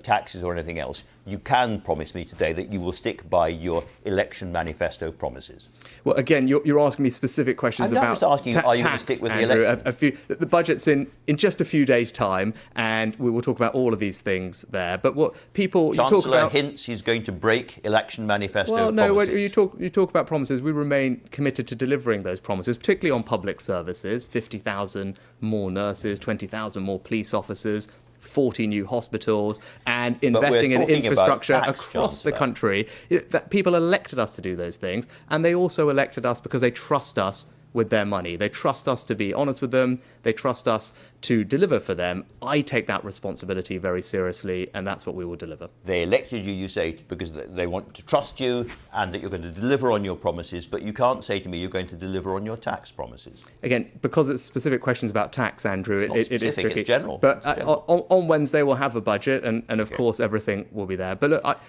taxes or anything else, you can promise me today that you will stick by your election manifesto promises. Well, again, you're asking me specific questions about tax. I'm just asking you, are you going to stick with the election? The budget's in just a few days' time, and we will talk about all of these things there. But what people... Chancellor hints he's going to break election manifesto promises. Well, no, you talk about promises. We remain committed to delivering those promises, particularly on public services, 50,000 more nurses, 20,000 more police officers, 40 new hospitals, and investing in infrastructure across the country. That people elected us to do those things, and they also elected us because they trust us with their money. They trust us to be honest with them. They trust us to deliver for them. I take that responsibility very seriously, and that's what we will deliver. They elected you, you say, because they want to trust you and that you're going to deliver on your promises, but you can't say to me you're going to deliver on your tax promises. Again, because it's specific questions about tax, Andrew, it is tricky. It's general. But on Wednesday we'll have a budget, and of course everything will be there. But look,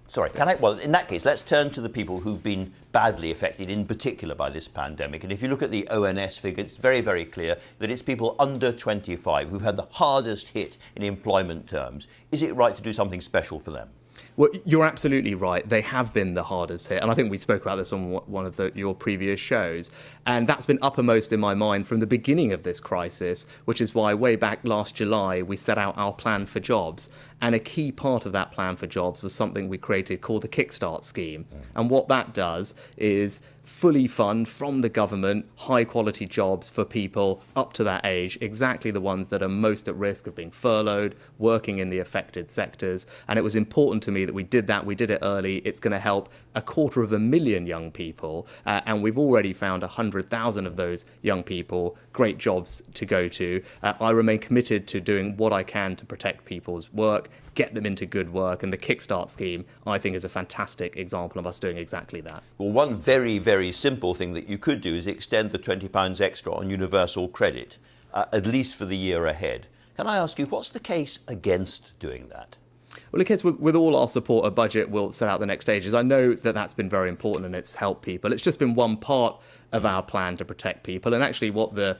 Sorry, well, in that case, let's turn to the people who've been badly affected, in particular by this pandemic. And if you look at the ONS figure, it's very, very clear that it's people under 25 who've had the hardest hit in employment terms. Is it right to do something special for them? Well, you're absolutely right. They have been the hardest hit. And I think we spoke about this on one of your previous shows. And that's been uppermost in my mind from the beginning of this crisis, which is why way back last July, we set out our plan for jobs. And a key part of that plan for jobs was something we created called the Kickstart Scheme. And what that does is fully fund from the government high quality jobs for people up to that age, exactly the ones that are most at risk of being furloughed, working in the affected sectors. And it was important to me that we did that. We did it early. It's going to help 250,000 young people. And we've already found 100,000 of those young people great jobs to go to. I remain committed to doing what I can to protect people's work, get them into good work. And the Kickstart Scheme, I think, is a fantastic example of us doing exactly that. Well, one very, very simple thing that you could do is extend the £20 extra on universal credit, at least for the year ahead. Can I ask you, what's the case against doing that? Well, in case with all our support, a budget will set out the next stages. I know that that's been very important and it's helped people. It's just been one part of our plan to protect people. And actually what the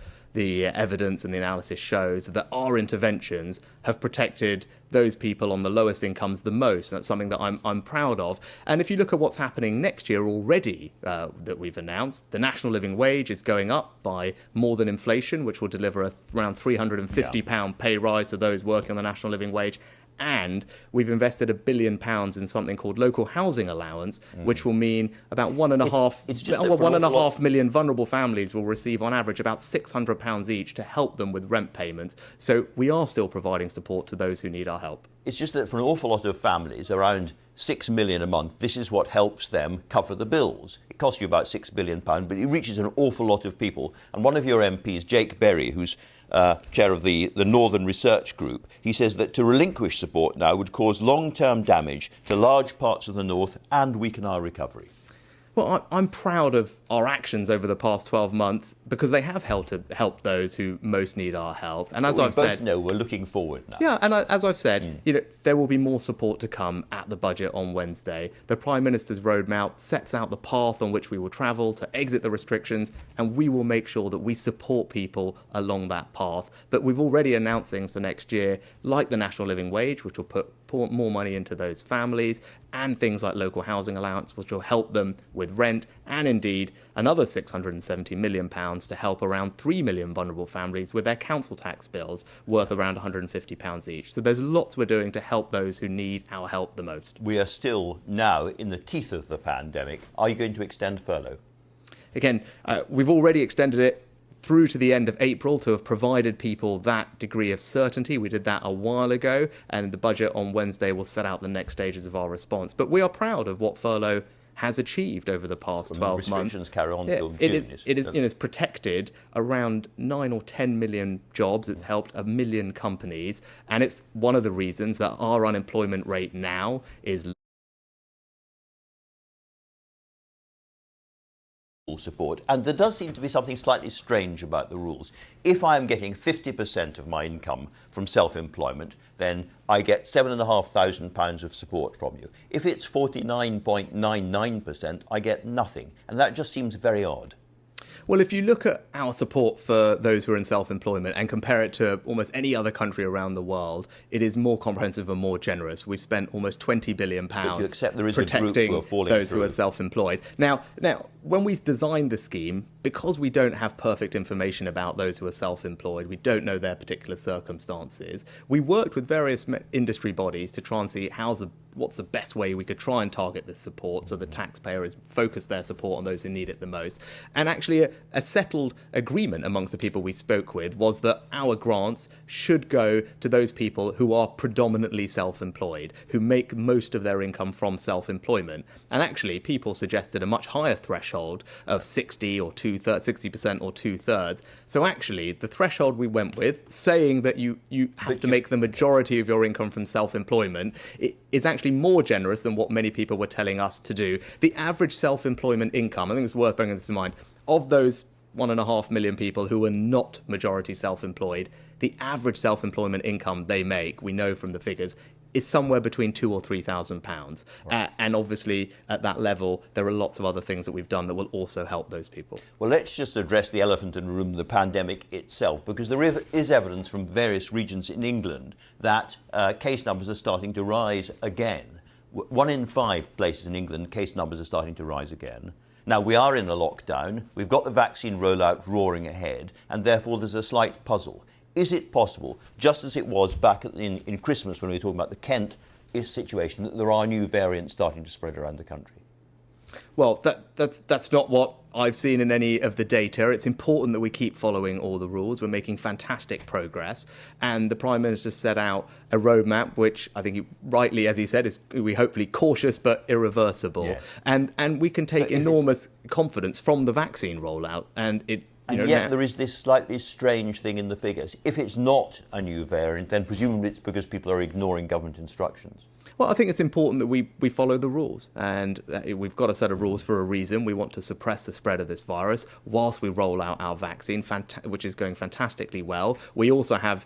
evidence and the analysis shows that our interventions have protected those people on the lowest incomes the most. And that's something that I'm proud of. And if you look at what's happening next year already that we've announced, the national living wage is going up by more than inflation, which will deliver around £350 pay rise to those working on the national living wage. And we've invested £1 billion in something called local housing allowance, which will mean about 1.5 million vulnerable families will receive on average about £600 each to help them with rent payments. So we are still providing support to those who need our help. It's just that for an awful lot of families, around £6 million a month, this is what helps them cover the bills. It costs you about £6 billion, but it reaches an awful lot of people. And one of your MPs, Jake Berry, who's chair of the Northern Research Group, he says that to relinquish support now would cause long-term damage to large parts of the North and weaken our recovery. Well, I'm proud of our actions over the past 12 months because they have helped those who most need our help. And as I've said, we're looking forward now. Yeah, and as I've said, there will be more support to come at the budget on Wednesday. The Prime Minister's roadmap sets out the path on which we will travel to exit the restrictions, and we will make sure that we support people along that path. But we've already announced things for next year, like the national living wage, which will put more money into those families, and things like local housing allowance, which will help them with rent, and indeed another £670 million to help around 3 million vulnerable families with their council tax bills worth around £150 each. So there's lots we're doing to help those who need our help the most. We are still now in the teeth of the pandemic. Are you going to extend furlough? Again, we've already extended it through to the end of April to have provided people that degree of certainty. We did that a while ago, and the budget on Wednesday will set out the next stages of our response. But we are proud of what furlough has achieved over the past 12 months. Restrictions carry on till June. It's protected around 9 or 10 million jobs. It's helped 1 million companies. And it's one of the reasons that our unemployment rate now is support. And there does seem to be something slightly strange about the rules. If I am getting 50% of my income from self-employment, then I get £7,500 of support from you. If it's 49.99%, I get nothing. And that just seems very odd. Well, if you look at our support for those who are in self-employment and compare it to almost any other country around the world, it is more comprehensive and more generous. We've spent almost £20 billion protecting those who are self-employed. Now, when we designed the scheme, because we don't have perfect information about those who are self-employed, we don't know their particular circumstances, we worked with various industry bodies to try and see what's the best way we could try and target this support so the taxpayer is focused their support on those who need it the most. And actually a settled agreement amongst the people we spoke with was that our grants should go to those people who are predominantly self-employed, who make most of their income from self-employment. And actually people suggested a much higher threshold of 60% or 2/3. So actually the threshold we went with, saying that you have to make the majority of your income from self-employment, is actually more generous than what many people were telling us to do. The average self-employment income, I think it's worth bearing this in mind, of those 1.5 million people who are not majority self-employed, the average self-employment income they make, we know from the figures, is somewhere between £2,000 or £3,000. Right. And obviously, at that level, there are lots of other things that we've done that will also help those people. Well, let's just address the elephant in the room, the pandemic itself, because there is evidence from various regions in England that case numbers are starting to rise again. 1 in 5 places in England, case numbers are starting to rise again. Now, we are in a lockdown, we've got the vaccine rollout roaring ahead, and therefore there's a slight puzzle. Is it possible, just as it was back in Christmas when we were talking about the Kent situation, that there are new variants starting to spread around the country? Well, that's not what I've seen in any of the data. It's important that we keep following all the rules. We're making fantastic progress. And the Prime Minister set out a roadmap, which I think rightly, as he said, is we hopefully cautious but irreversible. Yeah. And we can take enormous confidence from the vaccine rollout. And it's yet there is this slightly strange thing in the figures. If it's not a new variant, then presumably it's because people are ignoring government instructions. Well, I think it's important that we follow the rules, and we've got a set of rules for a reason. We want to suppress the spread of this virus whilst we roll out our vaccine, which is going fantastically well. We also have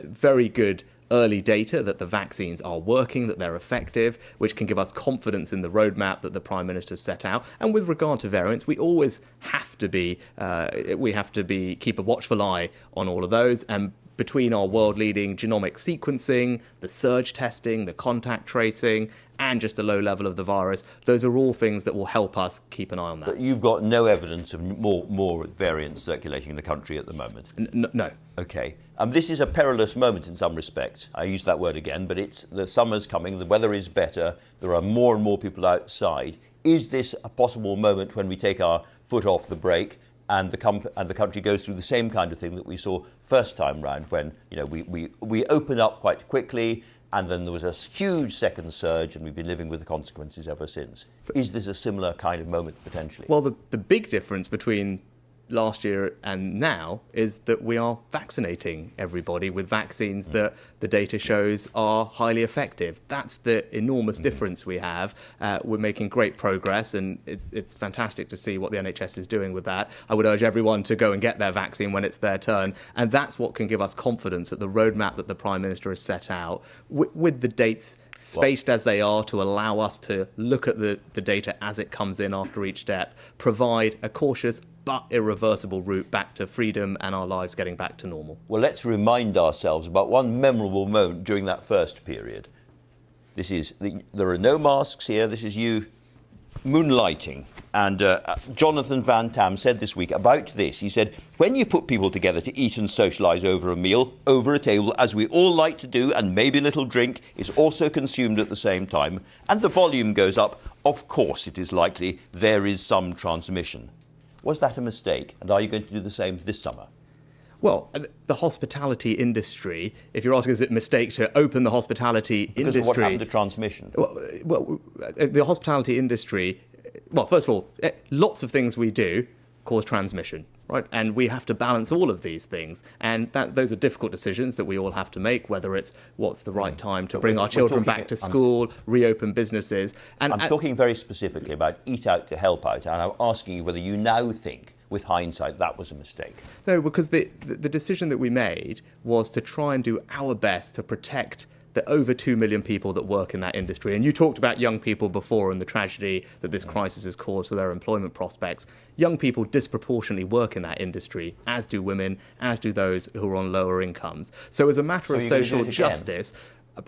very good early data that the vaccines are working, that they're effective, which can give us confidence in the roadmap that the Prime Minister set out. And with regard to variants, we always have to keep a watchful eye on all of those. And between our world-leading genomic sequencing, the surge testing, the contact tracing, and just the low level of the virus, those are all things that will help us keep an eye on that. But you've got no evidence of more variants circulating in the country at the moment? No. OK. This is a perilous moment in some respects. I use that word again, but the summer's coming, the weather is better, there are more and more people outside. Is this a possible moment when we take our foot off the brake and the country goes through the same kind of thing that we saw first time round, when we opened up quite quickly and then there was a huge second surge, and we've been living with the consequences ever since? Is this a similar kind of moment potentially? Well, the big difference between last year and now is that we are vaccinating everybody with vaccines that the data shows are highly effective. That's the enormous difference we have. We're making great progress, and it's fantastic to see what the NHS is doing with that. I would urge everyone to go and get their vaccine when it's their turn, and that's what can give us confidence that the roadmap that the Prime Minister has set out, with the dates spaced as they are to allow us to look at the data as it comes in after each step, provide a cautious but irreversible route back to freedom and our lives getting back to normal. Well, let's remind ourselves about one memorable moment during that first period. There are no masks here. This is you moonlighting. And Jonathan Van Tam said this week about this. He said, when you put people together to eat and socialise over a meal, over a table, as we all like to do, and maybe a little drink is also consumed at the same time, and the volume goes up, of course it is likely there is some transmission. Was that a mistake? And are you going to do the same this summer? Well, the hospitality industry, if you're asking, is it a mistake to open the hospitality industry? Because of what happened to transmission? Well, the hospitality industry, well, first of all, lots of things we do cause transmission, right? And we have to balance all of these things. And those are difficult decisions that we all have to make, whether it's what's the right time to bring our children back to school, reopen businesses. And I'm talking very specifically about eat out to help out. And I'm asking you whether you now think, with hindsight, that was a mistake. No, because the decision that we made was to try and do our best to protect the over 2 million people that work in that industry. And you talked about young people before and the tragedy that this crisis has caused for their employment prospects. Young people disproportionately work in that industry, as do women, as do those who are on lower incomes. So as a matter of social justice,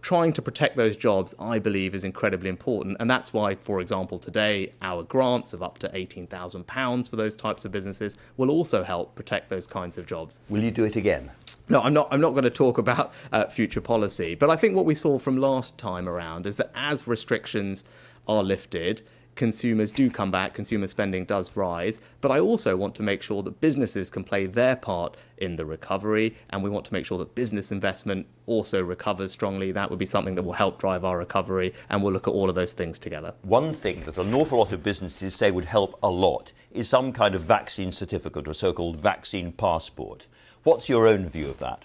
trying to protect those jobs, I believe, is incredibly important. And that's why, for example, today, our grants of up to £18,000 for those types of businesses will also help protect those kinds of jobs. Will you do it again? No, I'm not going to talk about future policy. But I think what we saw from last time around is that as restrictions are lifted, consumers do come back, consumer spending does rise. But I also want to make sure that businesses can play their part in the recovery, and we want to make sure that business investment also recovers strongly. That would be something that will help drive our recovery, and we'll look at all of those things together. One thing that an awful lot of businesses say would help a lot is some kind of vaccine certificate or so-called vaccine passport. What's your own view of that?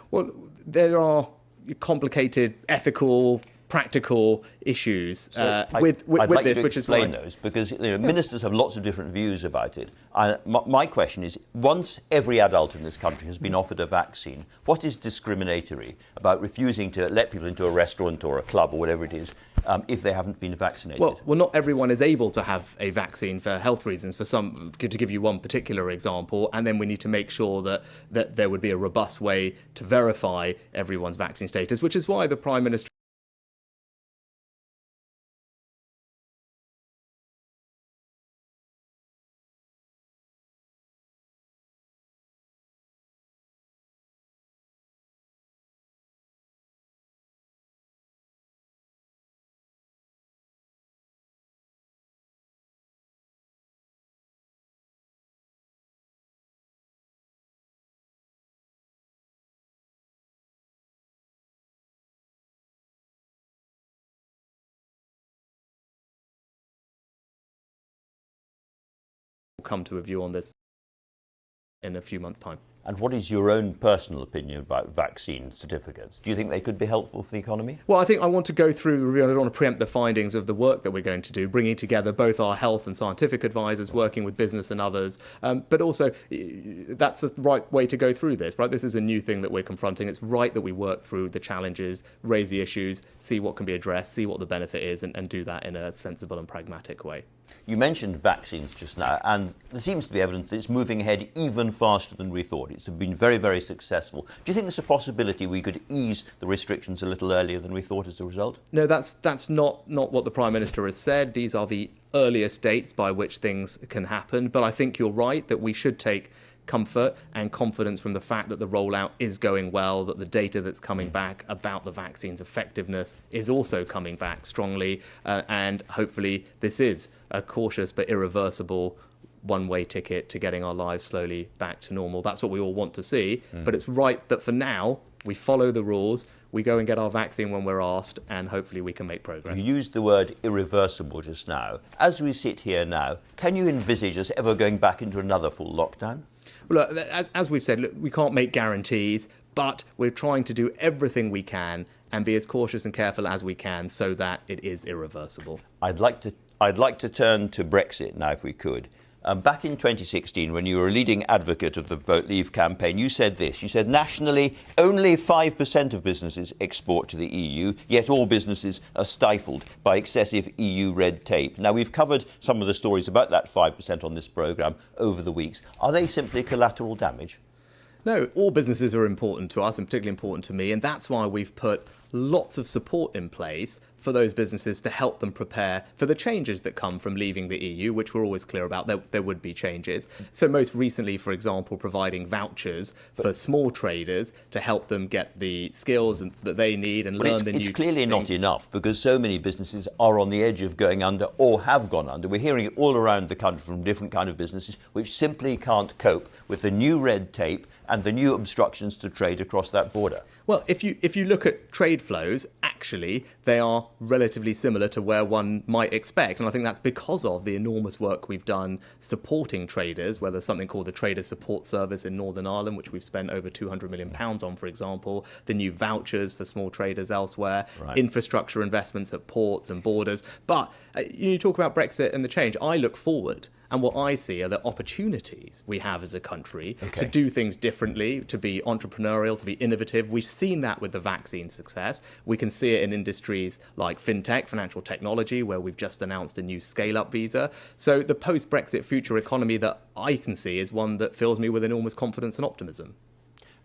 Well, there are complicated ethical practical issues I'd with like this, you to which is why. explain those, because ministers have lots of different views about it. My question is, once every adult in this country has been offered a vaccine, what is discriminatory about refusing to let people into a restaurant or a club or whatever it is if they haven't been vaccinated? Well, not everyone is able to have a vaccine for health reasons. For some, to give you one particular example, and then we need to make sure that there would be a robust way to verify everyone's vaccine status, which is why the Prime Minister will come to a view on this in a few months' time. And what is your own personal opinion about vaccine certificates? Do you think they could be helpful for the economy? Well, I think I want to go through, I don't want to preempt the findings of the work that we're going to do, bringing together both our health and scientific advisors, working with business and others. But also, that's the right way to go through this, right? This is a new thing that we're confronting. It's right that we work through the challenges, raise the issues, see what can be addressed, see what the benefit is, and do that in a sensible and pragmatic way. You mentioned vaccines just now, and there seems to be evidence that it's moving ahead even faster than we thought. It's been very, very successful. Do you think there's a possibility we could ease the restrictions a little earlier than we thought as a result? No, that's not what the Prime Minister has said. These are the earliest dates by which things can happen. But I think you're right that we should take comfort and confidence from the fact that the rollout is going well, that the data that's coming back about the vaccine's effectiveness is also coming back strongly, and hopefully this is a cautious but irreversible one-way ticket to getting our lives slowly back to normal. That's what we all want to see, but it's right that for now we follow the rules, we go and get our vaccine when we're asked, and hopefully we can make progress. You used the word irreversible just now. As we sit here now, can you envisage us ever going back into another full lockdown? Well, look, as we've said, look, we can't make guarantees, but we're trying to do everything we can and be as cautious and careful as we can so that it is irreversible. I'd like to turn to Brexit now, if we could. Back in 2016, when you were a leading advocate of the Vote Leave campaign, you said this. You said nationally, only 5% of businesses export to the EU, yet all businesses are stifled by excessive EU red tape. Now, we've covered some of the stories about that 5% on this programme over the weeks. Are they simply collateral damage? No, all businesses are important to us and particularly important to me, and that's why we've put lots of support in place for those businesses to help them prepare for the changes that come from leaving the EU, which we're always clear about. There would be changes. So most recently, for example, providing vouchers for small traders to help them get the skills that they need and learn the new things. It's clearly not enough because so many businesses are on the edge of going under or have gone under. We're hearing it all around the country from different kind of businesses which simply can't cope with the new red tape and the new obstructions to trade across that border. Well, if you look at trade flows, actually, they are relatively similar to where one might expect. And I think that's because of the enormous work we've done supporting traders, whether something called the Trader Support Service in Northern Ireland, which we've spent over £200 million on, for example, the new vouchers for small traders elsewhere, infrastructure investments at ports and borders. But you talk about Brexit and the change. I look forward. And what I see are the opportunities we have as a country to do things differently, to be entrepreneurial, to be innovative. We've seen that with the vaccine success. We can see it in industries like fintech, financial technology, where we've just announced a new scale-up visa. So the post-Brexit future economy that I can see is one that fills me with enormous confidence and optimism.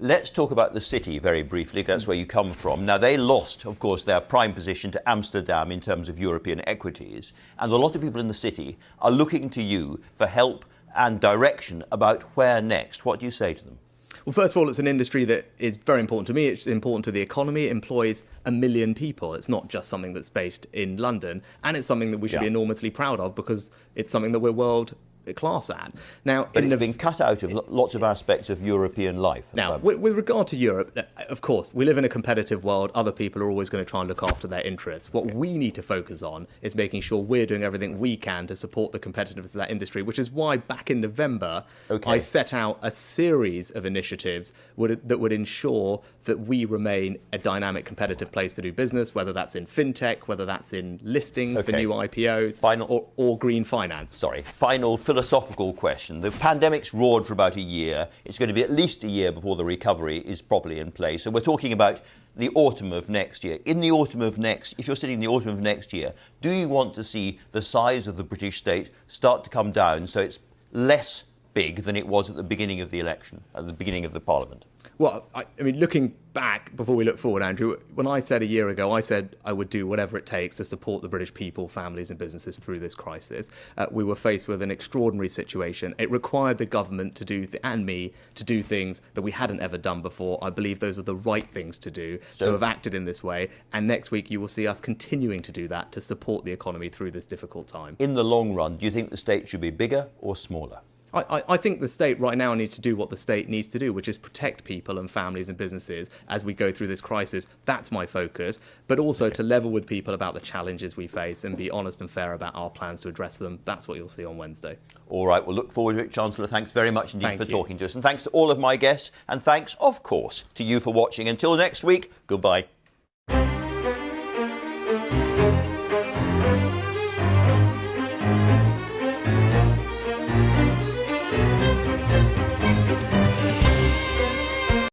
Let's talk about the city very briefly. That's where you come from. Now, they lost, of course, their prime position to Amsterdam in terms of European equities. And a lot of people in the city are looking to you for help and direction about where next. What do you say to them? Well, first of all, it's an industry that is very important to me. It's important to the economy. It employs 1 million people. It's not just something that's based in London. And it's something that we should be enormously proud of because it's something that we're world class at. Now, but it's been cut out of lots of aspects of European life. Now, with regard to Europe, of course, we live in a competitive world. Other people are always going to try and look after their interests. What we need to focus on is making sure we're doing everything we can to support the competitiveness of that industry, which is why back in November, I set out a series of initiatives that would ensure that we remain a dynamic, competitive place to do business, whether that's in fintech, whether that's in listings for new IPOs, or green finance. Sorry, final philosophical question. The pandemic's roared for about a year. It's going to be at least a year before the recovery is properly in place. So we're talking about the autumn of next year. In the autumn of if you're sitting in the autumn of next year, do you want to see the size of the British state start to come down so it's less big than it was at the beginning of the election, at the beginning of the Parliament? Well, I mean, looking back before we look forward, Andrew, when I said a year ago, I said I would do whatever it takes to support the British people, families and businesses through this crisis. We were faced with an extraordinary situation. It required the government to do, and me, to do things that we hadn't ever done before. I believe those were the right things to do, to have acted in this way. And next week you will see us continuing to do that to support the economy through this difficult time. In the long run, do you think the state should be bigger or smaller? I think the state right now needs to do what the state needs to do, which is protect people and families and businesses as we go through this crisis. That's my focus, but also to level with people about the challenges we face and be honest and fair about our plans to address them. That's what you'll see on Wednesday. All right, we'll look forward to it, Chancellor. Thanks very much indeed for talking to us. And thanks to all of my guests. And thanks, of course, to you for watching. Until next week, goodbye.